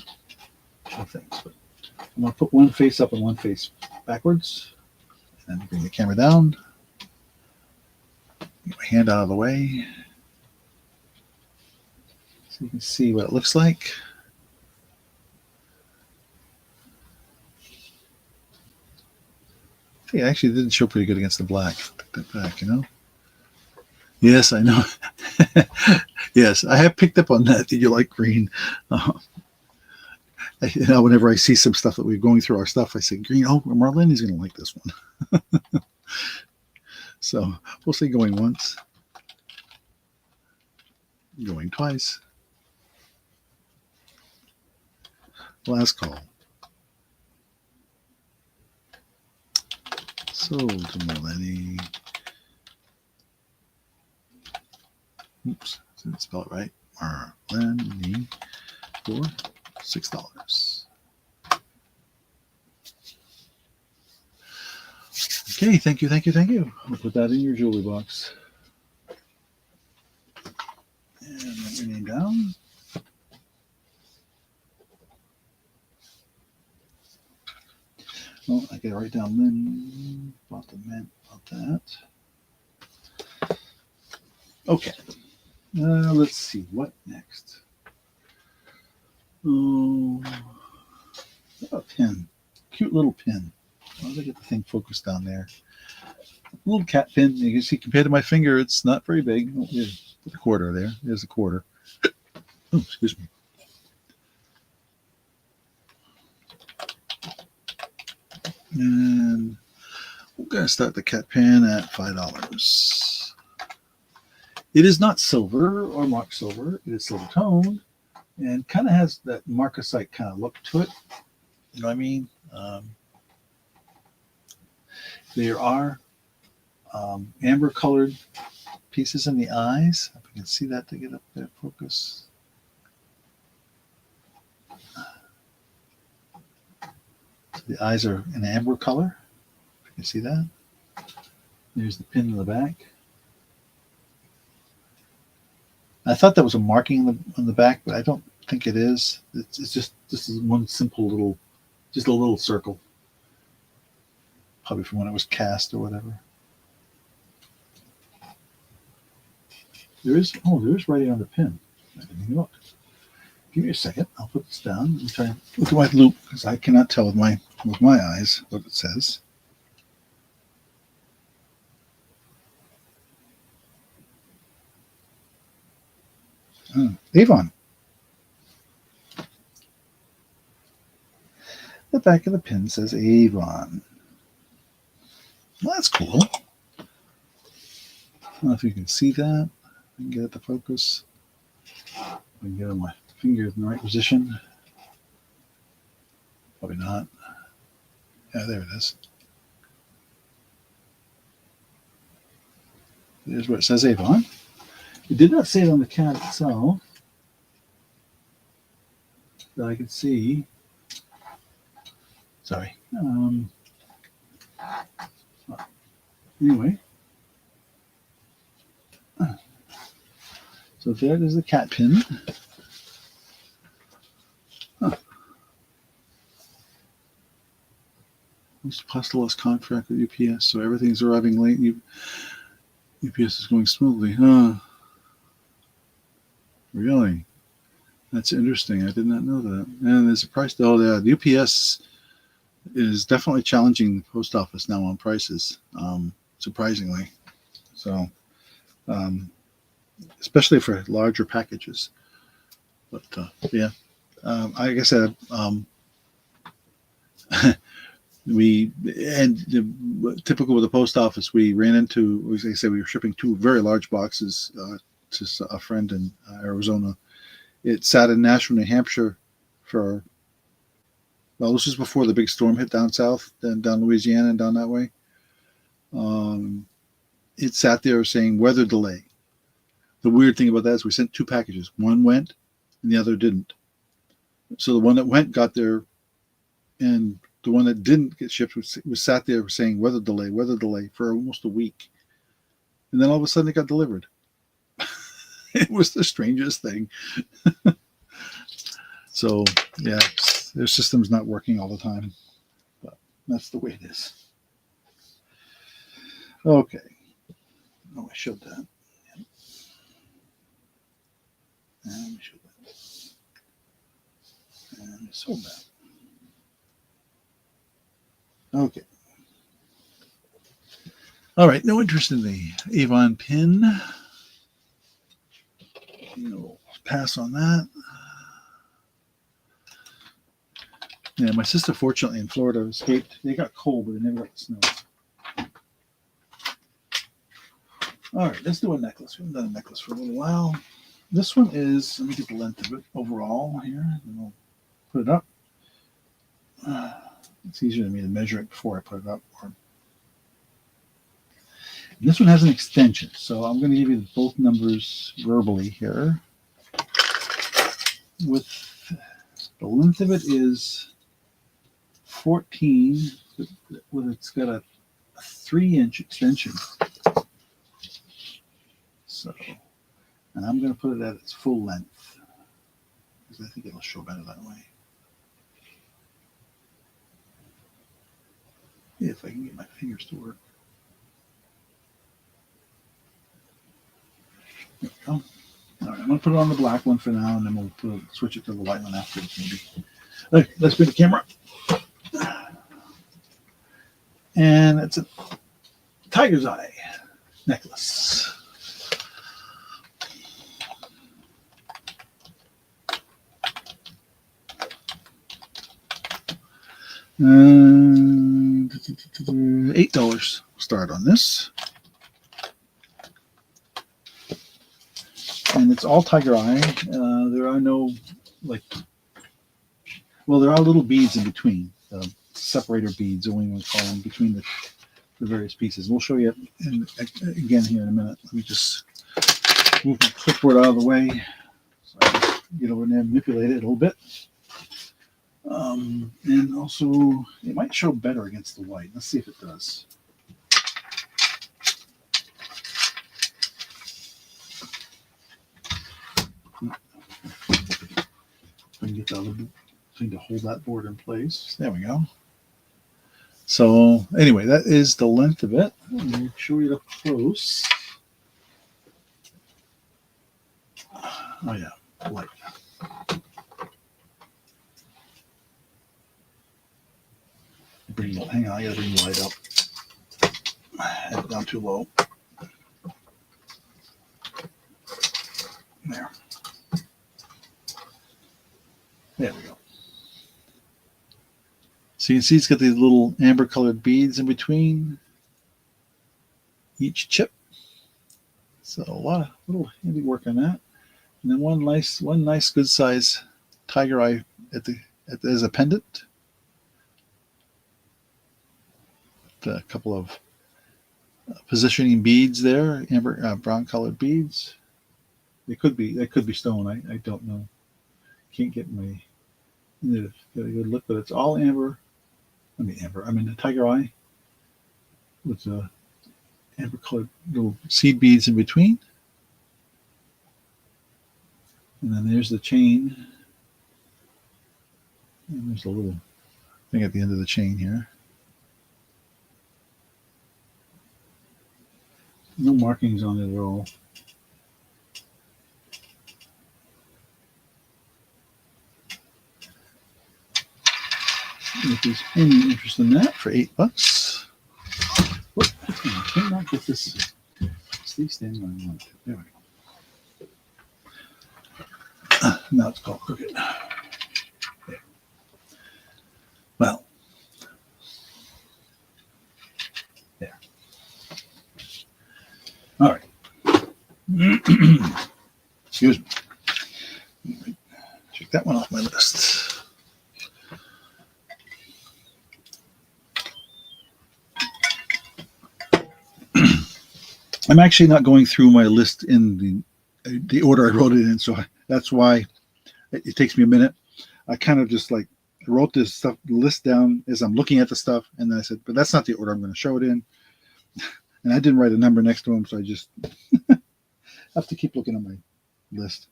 show things. But I'm going to put one face up and one face backwards, and then bring the camera down. Get my hand out of the way so you can see what it looks like. It actually didn't show pretty good against the black. Take that back, you know? Yes, I know. Yes, I have picked up on that you like green. whenever I see some stuff that we're going through our stuff, I say, Green, oh, Marlene's going to like this one. So we'll say going once, going twice. Last call. Sold to Marlene. Oops, didn't spell it right. Marlene for $6. Okay, thank you, thank you, thank you. I'll put that in your jewelry box. And write your name down. Oh, I gotta write down Lynn. Bought the mint, bought that. Okay. Let's see, what next? Oh, a pin. Cute little pin. Why did I get the thing focused down there? A little cat pin. You can see compared to my finger, it's not very big. Oh, here's the quarter there. There's a quarter. Oh, excuse me. And we're going to start the cat pin at $5. It is not silver or marked silver. It is silver toned and kind of has that marcasite kind of look to it. You know what I mean? There are amber colored pieces in the eyes. If you can see that to get up there, focus. So the eyes are an amber color. If you can see that. There's the pin in the back. I thought that was a marking on the back, but I don't think it is. It's just this is one simple little, just a little circle. Probably from when it was cast or whatever. There is writing on the pin. I didn't even look. Give me a second. I'll put this down and try and look at my loop because I cannot tell with my eyes what it says. Oh, Avon. The back of the pin says Avon. Well, that's cool. I don't know if you can see that. I can get it to focus. I can get my fingers in the right position. Probably not. Yeah, there it is. There's where it says Avon. It did not say it on the cat itself that I could see. Sorry. Anyway. So there is the cat pin. Huh. Most postal contract with UPS, so everything's arriving late. UPS is going smoothly. Huh. Really? That's interesting. I did not know that. And there's a price. Oh, yeah. UPS is definitely challenging the post office now on prices, surprisingly. So, especially for larger packages. But yeah, like I said, typical with the post office, we ran into, as I said, we were shipping 2 very large boxes to a friend in Arizona. It sat in Nashua, New Hampshire for, well, this was before the big storm hit down south, then down Louisiana and down that way. It sat there saying weather delay. The weird thing about that is we sent 2 packages. One went and the other didn't. So the one that went got there, and the one that didn't get shipped was sat there saying weather delay for almost a week. And then all of a sudden it got delivered. It was the strangest thing. So, yeah, their system's not working all the time. But that's the way it is. Okay. Oh, I showed that. And we showed that. And we sold that. Okay. All right. No interest in the Avon pin. We'll pass on that. Yeah, my sister, fortunately, in Florida escaped. They got cold, but they never got the snow. All right, let's do a necklace. We haven't done a necklace for a little while. This one is, let me get the length of it overall here, and we'll put it up. It's easier for me to measure it before I put it up. And this one has an extension, so I'm going to give you both numbers verbally here. With the length of it is 14, it's got a 3-inch extension. So, and I'm going to put it at its full length because I think it'll show better that way. If I can get my fingers to work. There we go. All right, I'm going to put it on the black one for now, and then we'll switch it to the white one afterwards, maybe. Okay, let's bring the camera. And it's a tiger's eye necklace. $8 start on this. And it's all tiger eye. There are no, there are little beads in between, separator beads, or what you want to call them, between the various pieces. We'll show you again here in a minute. Let me just move my clipboard out of the way so I can get over there and manipulate it a little bit. And also, it might show better against the white. Let's see if it does. I can get the other thing to hold that board in place. There we go. So anyway, that is the length of it. Let me show you up close. Oh yeah, light. Hang on, I gotta bring the light up. I had it down too low. There. There we go. So you can see it's got these little amber colored beads in between each chip. So a lot of little handy work on that. And then one nice good size tiger eye as a pendant. A couple of positioning beads there, amber brown colored they could be stone. I don't know. Can't get get a good look, but it's all amber. I mean the tiger eye with amber colored little seed beads in between. And then there's the chain. And there's a little thing at the end of the chain here. No markings on it at all. If there's any interest in that, for $8. Whoop, I cannot get this sleeve stand where I want it. There we go. Now it's called crooked. There. Well, there. All right. Excuse me. Check that one off my list. I'm actually not going through my list in the order I wrote it in, so that's why it takes me a minute. I kind of just I wrote this list down as I'm looking at the stuff, and then I said, but that's not the order I'm going to show it in. And I didn't write a number next to them, so I just have to keep looking at my list.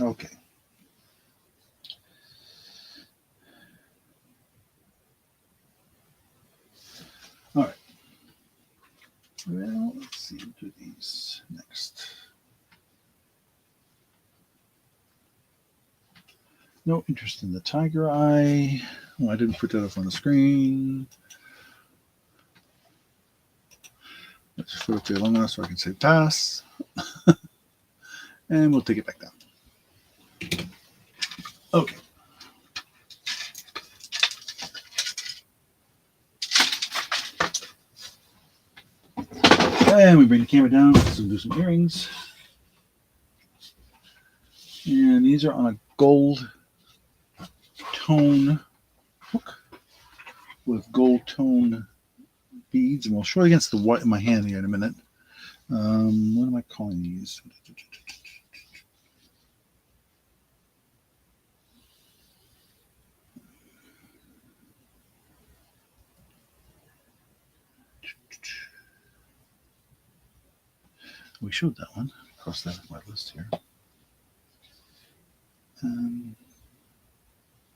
Okay. All right. Well, let's see. We'll do these next. No interest in the tiger eye. Oh, I didn't put that up on the screen. Let's just put it there long enough so I can say pass. And we'll take it back down. Okay. And we bring the camera down, so do some earrings. And these are on a gold tone hook with gold tone beads, and we'll show it against the white in my hand here in a minute. What am I calling these? We showed that one. Cross that off my list here. All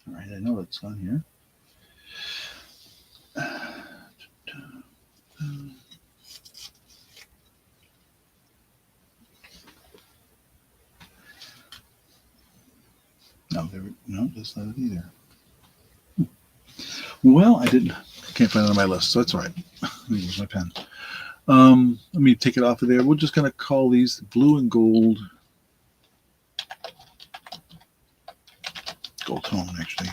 right, I know it's on here. No, that's not it either. Well, I can't find it on my list, so that's all right. Let me use my pen. Let me take it off of there. We're just going to call these blue and gold tone, actually,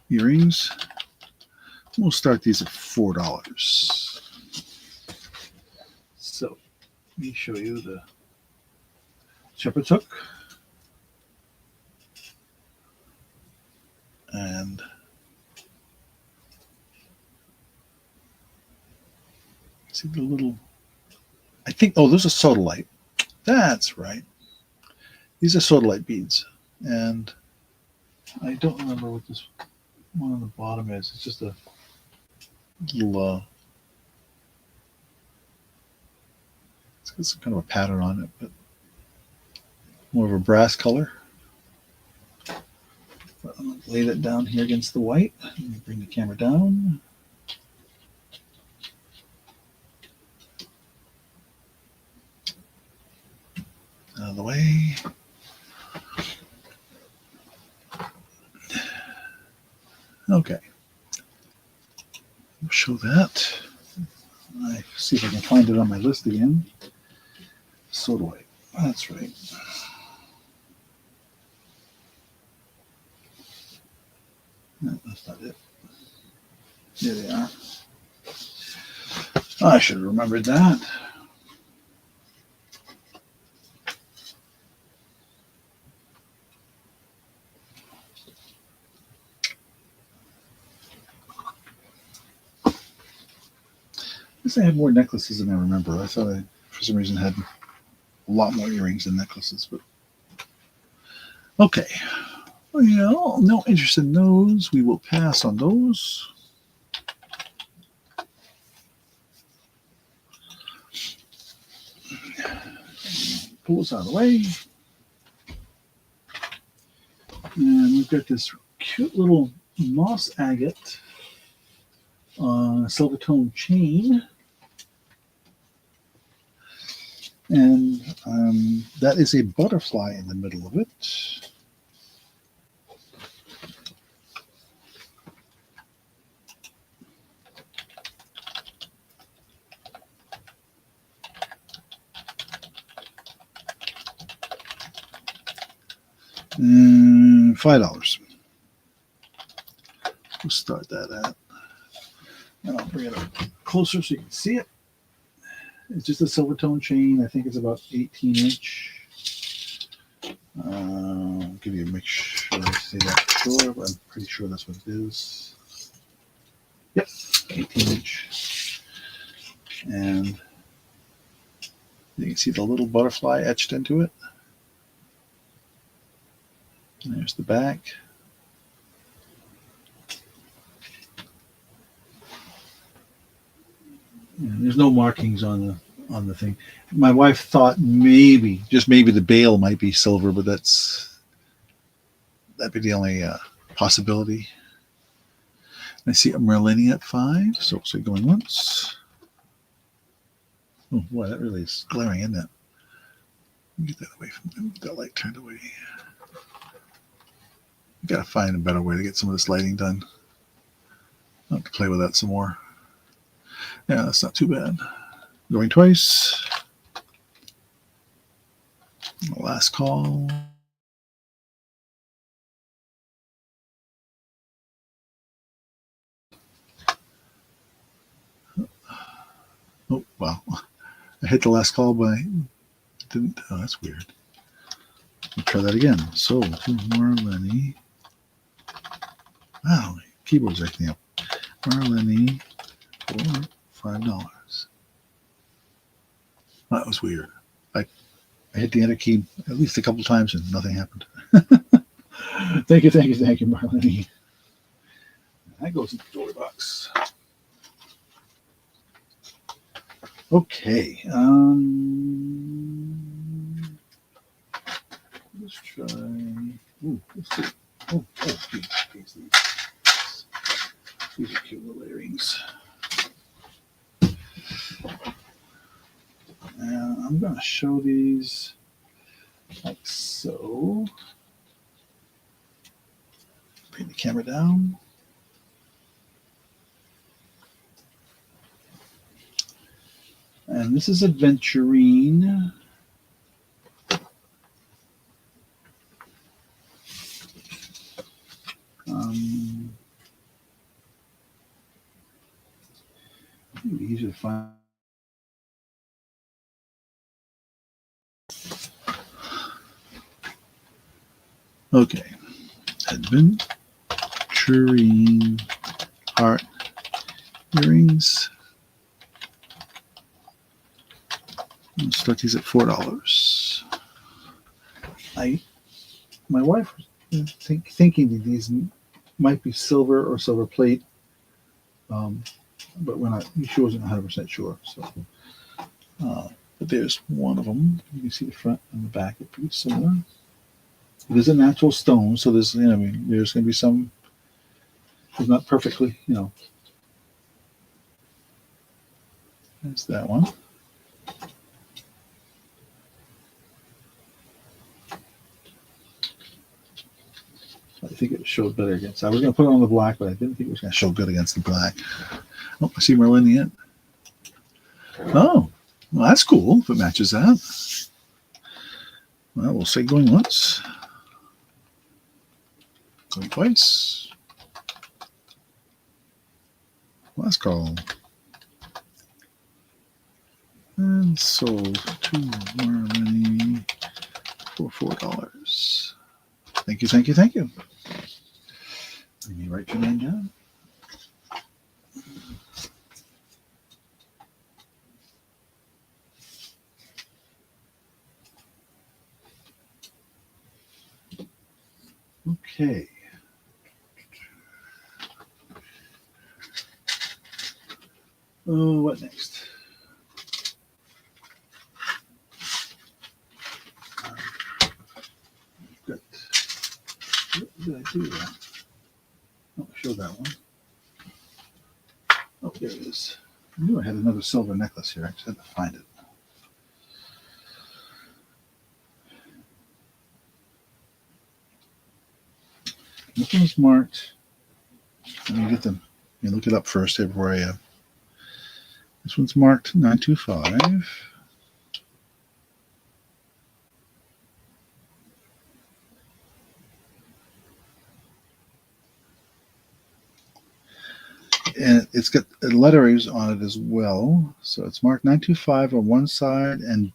earrings. We'll start these at $4. So let me show you the shepherd's hook. And see the little, I think, oh, those are sodalite. That's right. These are sodalite beads. And I don't remember what this one on the bottom is. It's just a little, it's got some kind of a pattern on it, but more of a brass color. But I'm going to lay that down here against the white. Bring the camera down. Out of the way. Okay. We'll show that. I see if I can find it on my list again. Sodalite. That's right. No, that's not it. There they are. I should have remembered that. I guess I had more necklaces than I remember. I thought I, for some reason, had a lot more earrings than necklaces. But okay. Well, no interest in those. We will pass on those. Pull this out of the way. And we've got this cute little moss agate silver tone chain. And that is a butterfly in the middle of it. $5. We'll start that at. And I'll bring it up closer so you can see it. It's just a silver tone chain. I think it's about 18 inch. I'll give you a make sure I say that for sure, but I'm pretty sure that's what it is. Yep, 18 inch. And you can see the little butterfly etched into it. And there's the back. And there's no markings on the thing. My wife thought maybe, just maybe, the bail might be silver, but that'd be the only possibility. I see a Merlinia at 5, so going once. Oh boy, that really is glaring, isn't it? Get that away from me. Get that light turned away. We gotta find a better way to get some of this lighting done. I'll have to play with that some more. Yeah, that's not too bad. Going twice. Last call. Oh, wow. I hit the last call, but I didn't. Oh, that's weird. I'll try that again. Sold to Marlene. Wow, keyboard's acting up. Marlene for $5. That was weird. I hit the enter key at least a couple times and nothing happened. Thank you, Marlene. That goes in the door box. Okay. Let's try. Ooh, let's see. These. These are cute little earrings. I'm going to show these like so. Bring the camera down. And this is Adventurine. Easy to find. Okay. Adventurine heart earrings. I'll start these at $4. My wife was thinking that these might be silver or silver plate, but she wasn't 100% sure. So, but there's one of them. You can see the front and the back are pretty similar. It is a natural stone, so there's there's going to be some. It's not perfectly, There's that one. I think it showed better against. I was going to put it on the black, but I didn't think it was going to show good against the black. Oh, I see Marlene in. Oh, well, that's cool if it matches that. Well, we'll say going once. Going twice. Last call. And sold to Marlene for $4. Thank you. Let me write your name down. Okay. Oh, what next? Good. What did I do? Oh, show that one. Oh, there it is. I knew I had another silver necklace here. I just had to find it. This one's marked. Let me get them. Let me look it up first before I. This one's marked 925. And it's got letterings on it as well. So it's marked 925 on one side and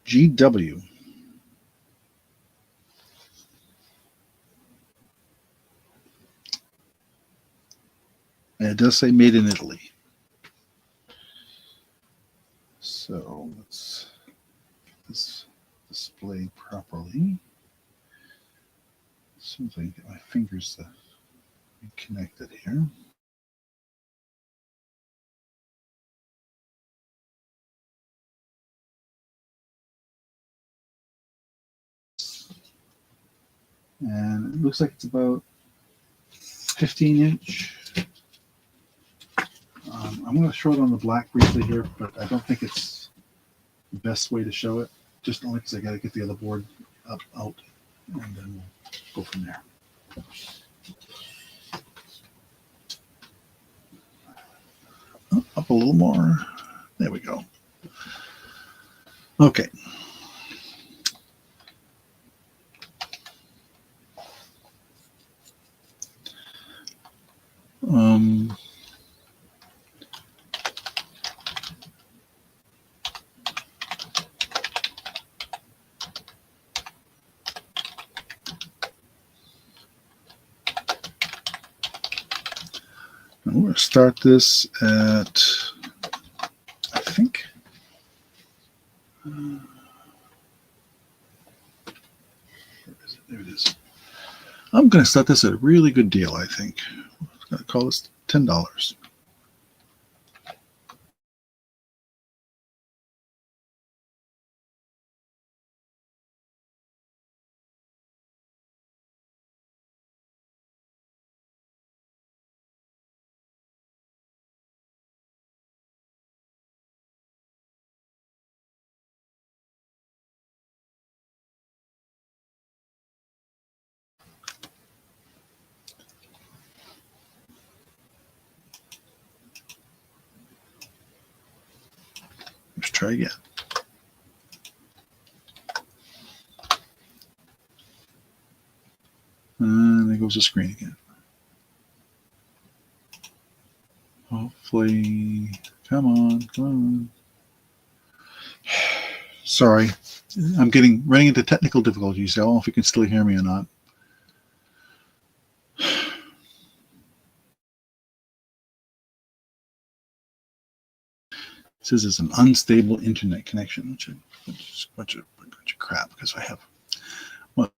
GW. And it does say made in Italy. So let's get this displayed properly. As soon as I can get my fingers to be connected here. And it looks like it's about 15-inch. I'm going to show it on the black briefly here, but I don't think it's the best way to show it. Just only because I got to get the other board out, and then we'll go from there. Up a little more. There we go. Okay. Um, we're going to start this at, I think, where is it? There it is. I'm going to start this at a really good deal, I think. I'm going to call this $10. Let's try again. And there goes the screen again. Hopefully, come on. Sorry, I'm running into technical difficulties. I don't know if you can still hear me or not. It says it's an unstable internet connection, which is a bunch of crap because I have. Well,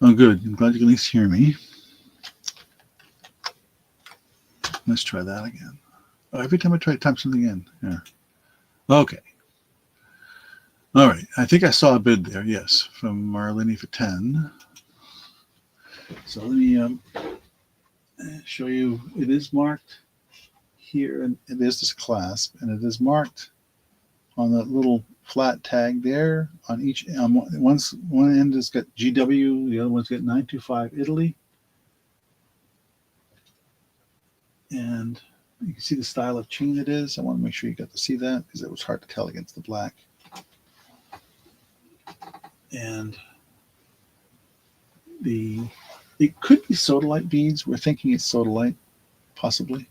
oh, good. I'm glad you can at least hear me. Let's try that again. Oh, every time I try to type something in. Yeah. Okay. All right. I think I saw a bid there. Yes, from Marlene for 10. So let me show you. It is marked here, and it is this clasp, and it is marked on that little flat tag there. On each, one end has got GW, the other one's got 925 Italy, and you can see the style of chain it is. I want to make sure you got to see that because it was hard to tell against the black. And it could be sodalite beads. We're thinking it's sodalite, possibly.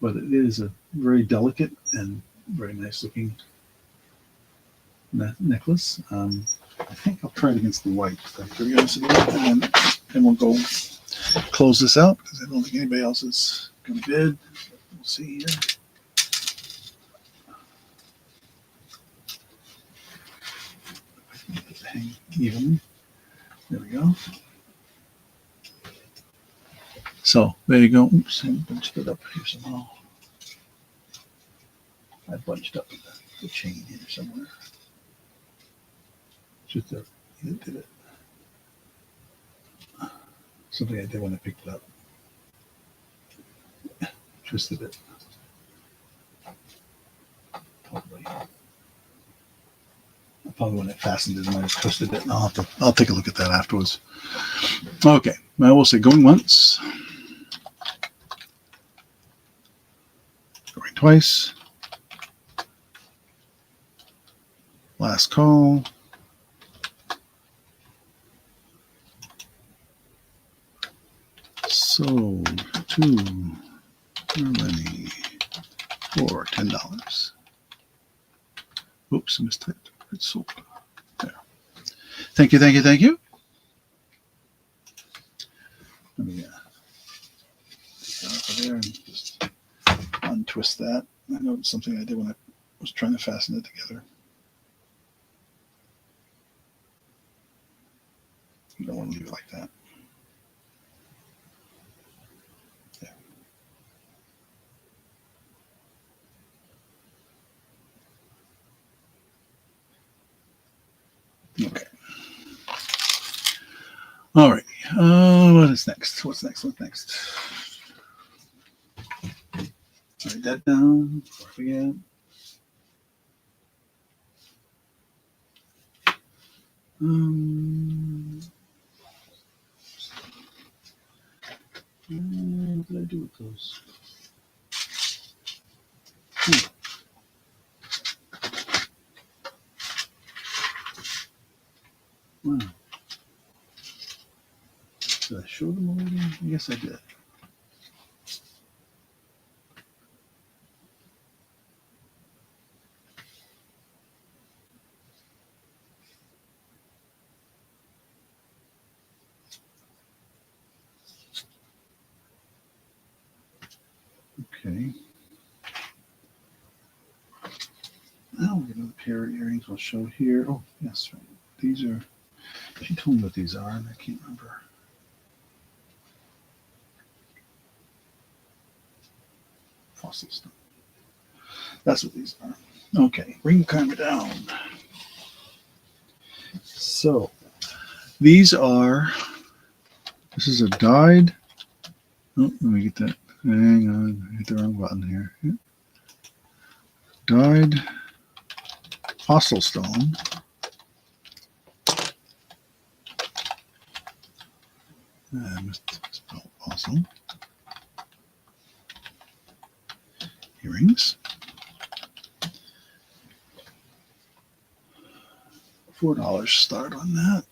But it is a very delicate and very nice looking necklace. I think I'll try it against the white, to be honest with you, and then we'll go close this out because I don't think anybody else is going to bid. We'll see here. Hang evenly. There we go. So there you go. Oops, I bunched it up here somehow. I bunched up the chain here somewhere. Just did it. Something I did when I picked it up. Twisted it. Probably when I fastened it, I might have twisted it. I'll take a look at that afterwards. Okay, I will say going once, going twice. Last call. Sold to Lenny for $10. Oops, I mistyped. It's sold. There. Thank you. Let me take that off of there and just untwist that. I know it's something I did when I was trying to fasten it together. You don't want to leave it like that. Okay. All right. What is next? What's next? Write that down before I forget. those. Wow. Did I show them already? Yes, I did. Okay. Now we'll get another pair of earrings we'll show here. Oh, yes, right. These are, she told me what these are, and I can't remember. Fossil stone. That's what these are. Okay, bring the camera down. So, these are, this is a dyed, oh, let me get that, hang on, I hit the wrong button here. Dyed fossil stone. I misspelled fossil. Earrings. $4 start on that.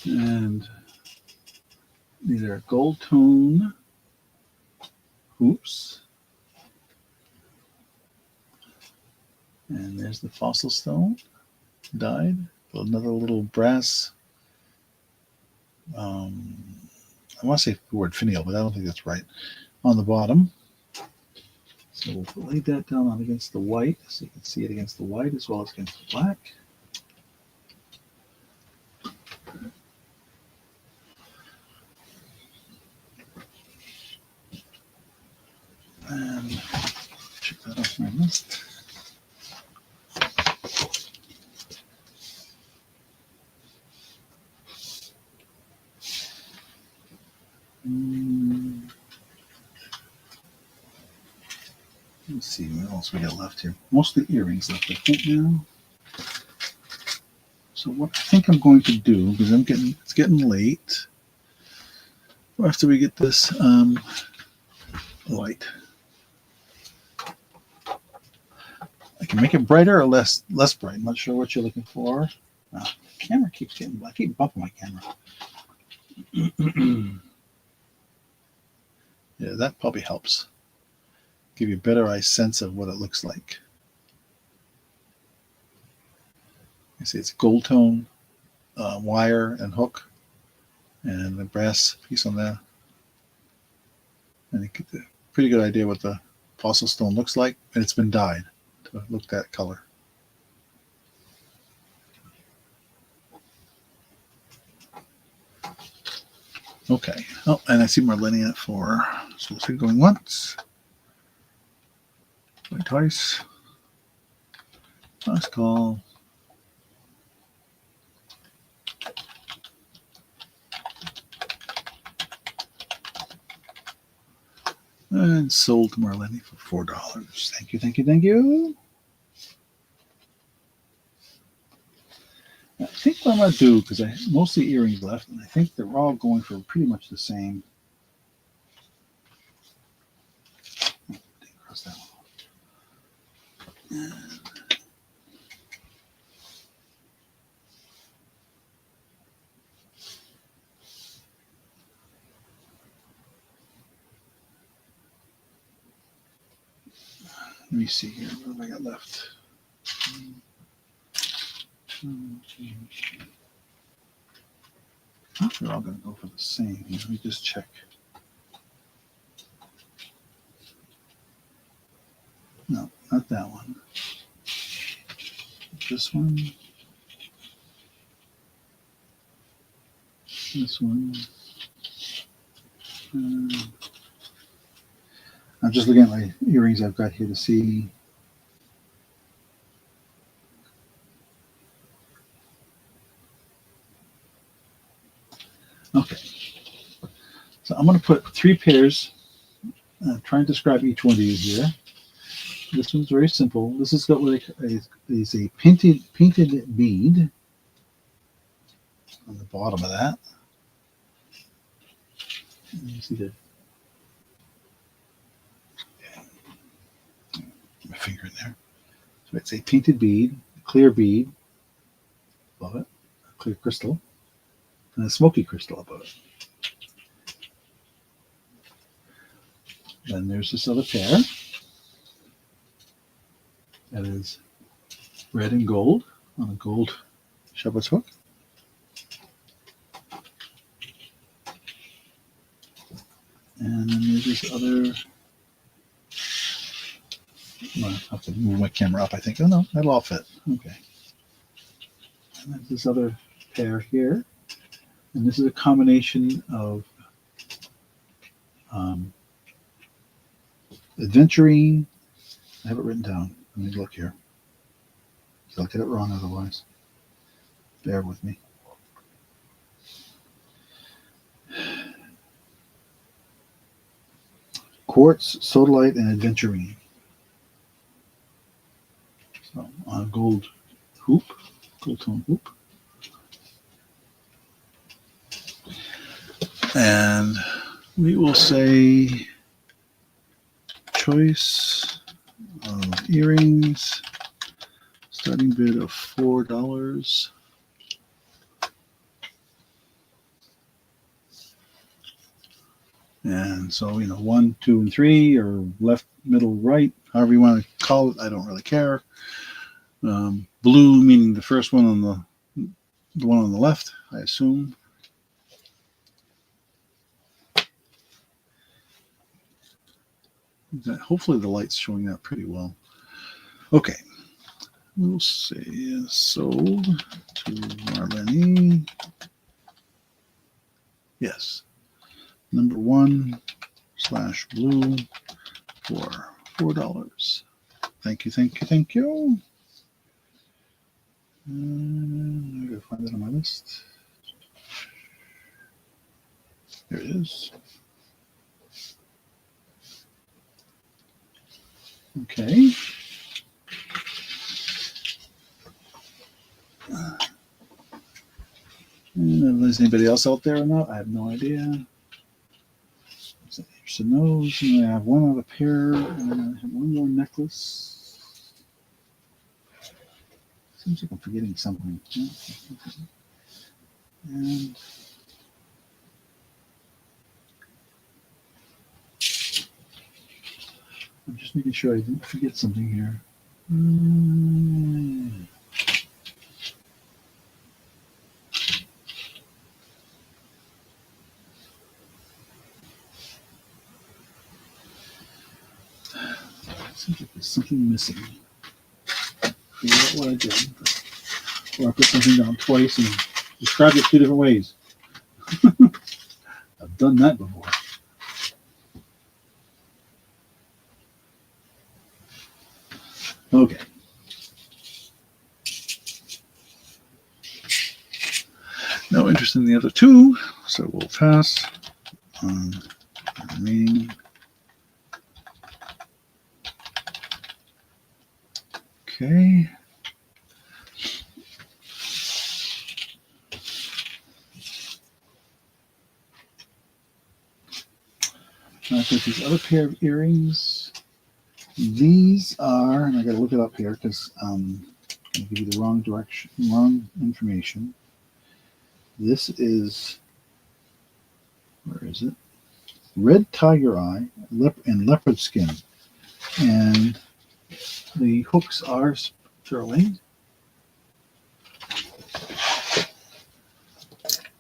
And these are gold tone hoops. And there's the fossil stone dyed. Another little brass. I want to say the word finial, but I don't think that's right. On the bottom. So we'll lay that down on against the white, so you can see it against the white as well as against the black. And check that off my list. Let's see what else we got left here. Mostly earrings left, I think now. So what I think I'm going to do, because it's getting late. After we get this light, I can make it brighter or less bright. I'm not sure what you're looking for. The camera keeps getting. I keep bumping my camera. Yeah, that probably helps. Give you a better eye sense of what it looks like. You see, it's gold tone wire and hook, and the brass piece on there. And you get a pretty good idea what the fossil stone looks like, and it's been dyed to look that color. Okay. Oh, and I see Marlene at 4. So we'll see going once. Going twice. Last call. And sold to Marlene for $4. Thank you, thank you, thank you. I think what I'm going to do, because I have mostly earrings left, and I think they're all going for pretty much the same. Oh, didn't cross that one. Let me see here. What have I got left? I think they're all going to go for the same. Let me just check. No, not that one. This one. This one. I'm just looking at my earrings I've got here to see. Okay. So I'm going to put 3 pairs. Try and describe each one of these here. This one's very simple. This has got like a painted bead on the bottom of that. You see the my finger in there. So it's a painted bead, a clear bead above it, a clear crystal, and a smoky crystal above it. Then there's this other pair that is red and gold on a gold shepherd's hook. And then there's this other. Well, I have to move my camera up, I think. Oh no, that'll all fit. Okay. And there's this other pair here. And this is a combination of aventurine. I have it written down. Let me look here. I'll get it wrong otherwise. Bear with me. Quartz, sodalite, and aventurine. So on a gold hoop, gold tone hoop. And we will say choice of earrings, starting bid of $4. And so, 1, 2, and 3, or left, middle, right, however you want to call it. I don't really care. Blue meaning the first one on the one on the left, I assume. Hopefully the light's showing that pretty well. Okay. We'll say sold to Marlene. Yes. Number 1 / blue for $4. Thank you, thank you, thank you. I gotta find that on my list. There it is. Okay. And if there's anybody else out there or not, I have no idea. So nose, and I have one other pair, and I have one more necklace. Seems like I'm forgetting something. And I'm just making sure I didn't forget something here. Seems like there's something missing. Figure out what I did. Or I put something down twice and described it 2 different ways. I've done that before. Okay. No interest in the other 2, so we'll pass on the remaining. Okay. Now I've got these other pair of earrings. These are, and I got to look it up here because I'm going to give you the wrong information. This is, where is it? Red tiger eye and leopard skin. And the hooks are sterling.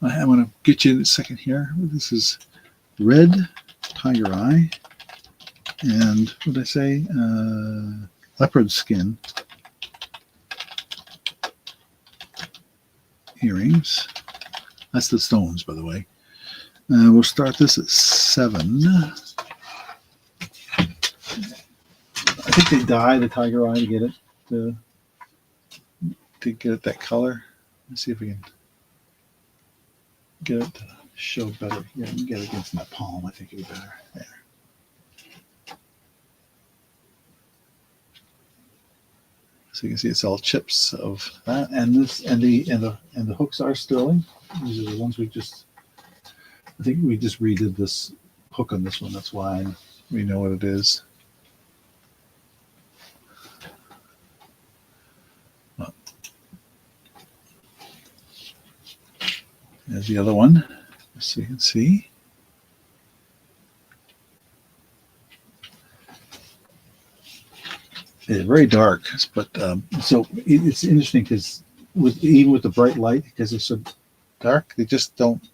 I'm going to get you in a second here. This is red tiger eye and what did I say? Leopard skin earrings. That's the stones, by the way. We'll start this at $7. I think they dye the tiger eye to get it to get it that color. Let's see if we can get it to show better. Yeah, get it against my palm. I think it'd be better. There. So you can see it's all chips of that, and this, and the hooks are sterling. These are the ones we just. I think we just redid this hook on this one. That's why we know what it is. There's the other one, so you can see. It's very dark, but so it's interesting because even with the bright light, because it's so dark, they just don't.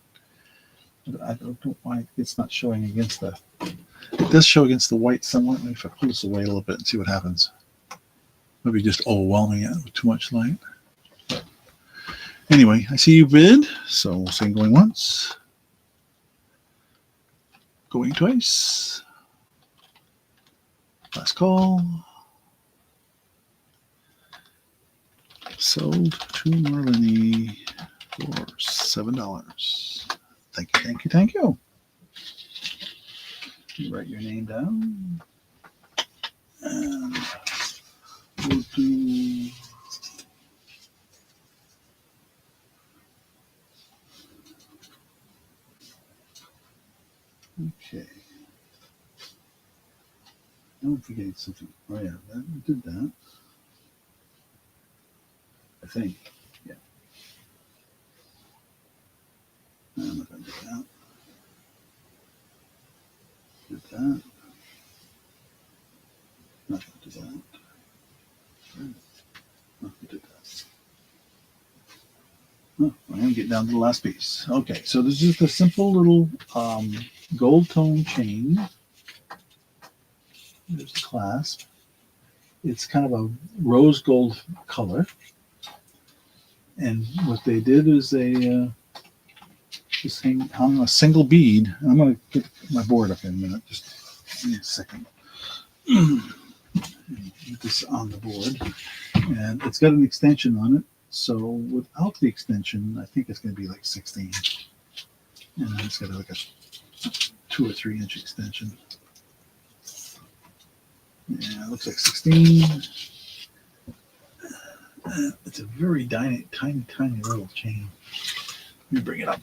I don't know why it's not showing against the. It does show against the white somewhat. Maybe if I pull this away a little bit and see what happens. Maybe just overwhelming it with too much light. But anyway, I see you bid, so we'll say going once, going twice. Last call. Sold to Marlene for $7. Thank you, thank you, thank you. You write your name down. And we'll do okay. Don't forget something. Oh yeah, we did that. I think. Yeah. I'm not going to do that. Did that. Not going to do that. Not going to do that. Oh, I'm going to get down to the last piece. Okay, so this is just a simple little gold tone chain. There's the clasp. It's kind of a rose gold color. And what they did is they just hung a single bead. I'm going to get my board up in a minute. Just give me a second. Get this on the board. And it's got an extension on it. So without the extension, I think it's going to be like 16. And then it's got like a 2 or 3 inch extension. Yeah, it looks like 16. It's a very tiny, tiny, tiny little chain. Let me bring it up.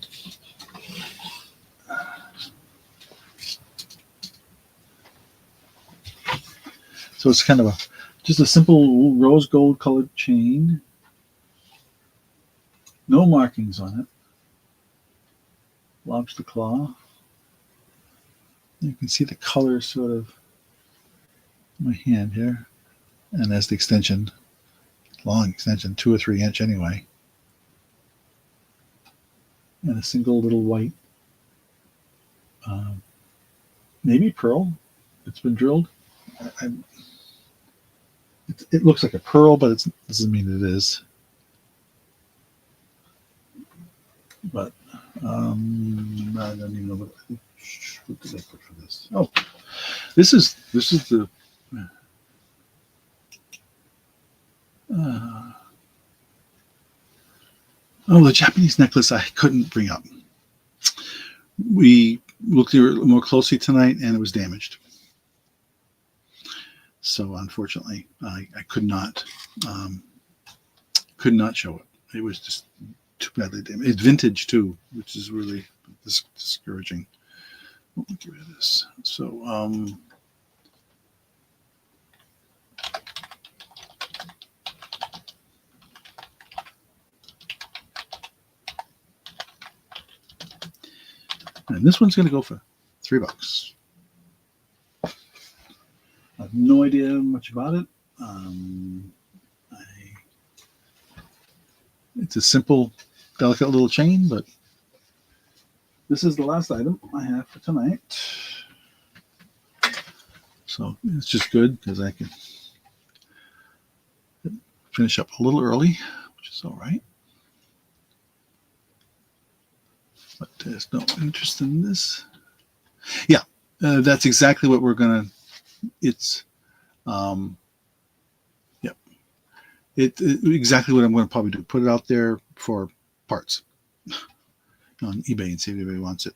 So it's kind of just a simple rose gold colored chain. No markings on it. Lobster claw. You can see the color sort of in my hand here. And there's the extension. Long extension, 2 or 3 inch anyway. And a single little white, maybe pearl. It's been drilled. It looks like a pearl, but it doesn't mean it is. But I don't even know what did I put for this. Oh, this is the. The Japanese necklace I couldn't bring up. We looked at it more closely tonight, and it was damaged. So unfortunately, I could not show it. It was just too badly damaged. It's vintage too, which is really discouraging. We'll get rid of this. So and this one's going to go for $3. I have no idea much about it. It's a simple, delicate little chain, but this is the last item I have for tonight. So it's just good because I can finish up a little early, which is all right. But there's no interest in this. Yeah, that's exactly what we're gonna. It's, yep. It exactly what I'm going to probably do. Put it out there for parts on eBay and see if anybody wants it.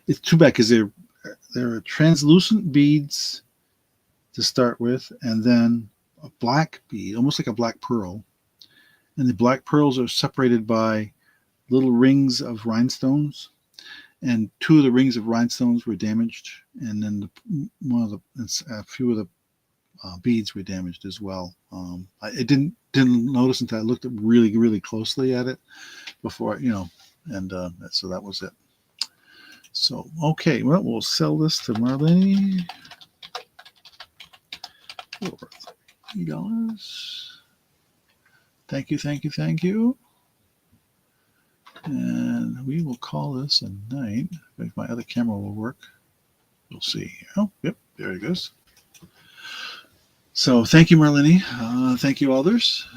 It's too bad because they're translucent beads to start with, and then a black bead, almost like a black pearl. And the black pearls are separated by little rings of rhinestones. And two of the rings of rhinestones were damaged. And then a few of the beads were damaged as well. I didn't notice until I looked really, really closely at it before, and so that was it. So, okay, well, we'll sell this to Marlene for $3. Thank you, thank you, thank you. And we will call this a night. If my other camera will work. We'll see. Oh, yep, there it goes. So thank you, Marlene. Thank you, others,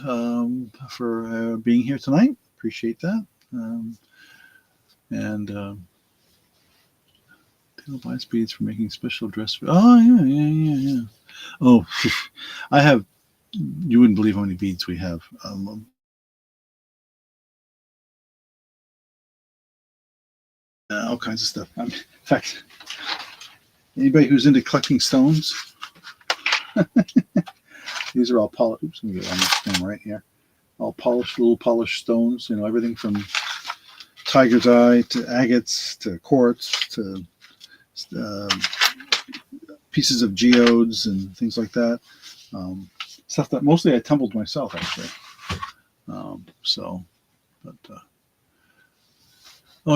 for being here tonight. Appreciate that. Tail buys beads for making special dress. Oh, yeah. Oh, I have, you wouldn't believe how many beads we have. All kinds of stuff. In fact, anybody who's into collecting stones, these are all polished. Oops, let me get on this thing right here. All polished, little polished stones. Everything from tiger's eye to agates to quartz to pieces of geodes and things like that. Stuff that mostly I tumbled myself, actually. Oh,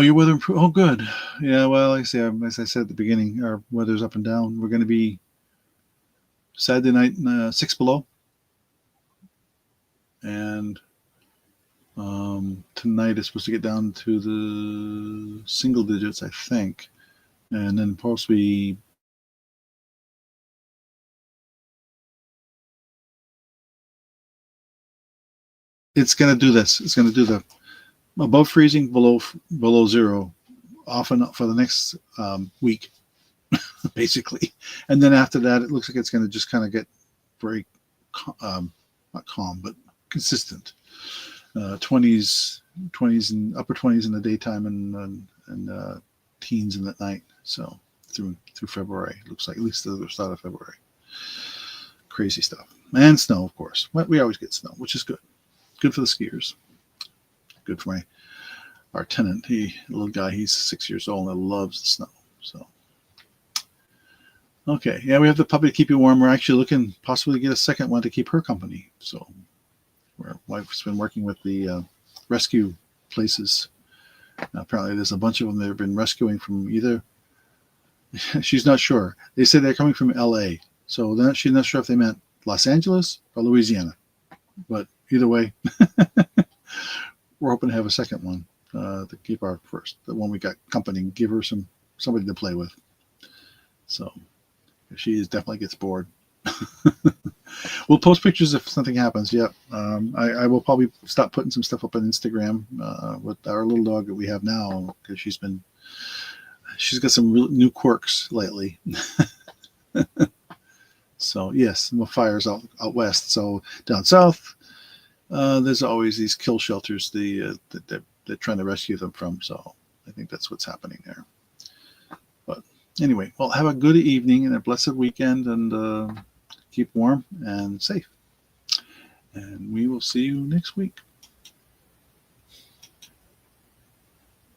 your weather improved. Oh, good. Yeah, well, like I say, as I said at the beginning, our weather's up and down. We're going to be Saturday night 6 below, and tonight is supposed to get down to the single digits, I think, and then possibly it's going to do this. It's going to do the above freezing, below zero, often for the next week, basically, and then after that, it looks like it's going to just kind of get very not calm, but consistent. 20s and upper 20s in the daytime, and teens in the night. So through February, it looks like, at least the start of February. Crazy stuff, and snow, of course. We always get snow, which is good. Good for the skiers. Good for our tenant. The little guy, he's 6 years old and loves the snow. So, okay, yeah, we have the puppy to keep you warm. We're actually looking possibly to get a second one to keep her company. So, our wife's been working with the rescue places. Apparently, there's a bunch of them that have been rescuing from either. She's not sure. They say they're coming from L.A., so she's not sure if they meant Los Angeles or Louisiana. But either way, we're hoping to have a second one to keep our first, the one we got company, give her somebody to play with. So she definitely gets bored. We'll post pictures if something happens. Yep. I will probably stop putting some stuff up on Instagram with our little dog that we have now, because she's got some new quirks lately. So yes, the fires out west. So down south, there's always these kill shelters that they're trying to rescue them from. So I think that's what's happening there. But anyway, well, have a good evening and a blessed weekend, and keep warm and safe. And we will see you next week.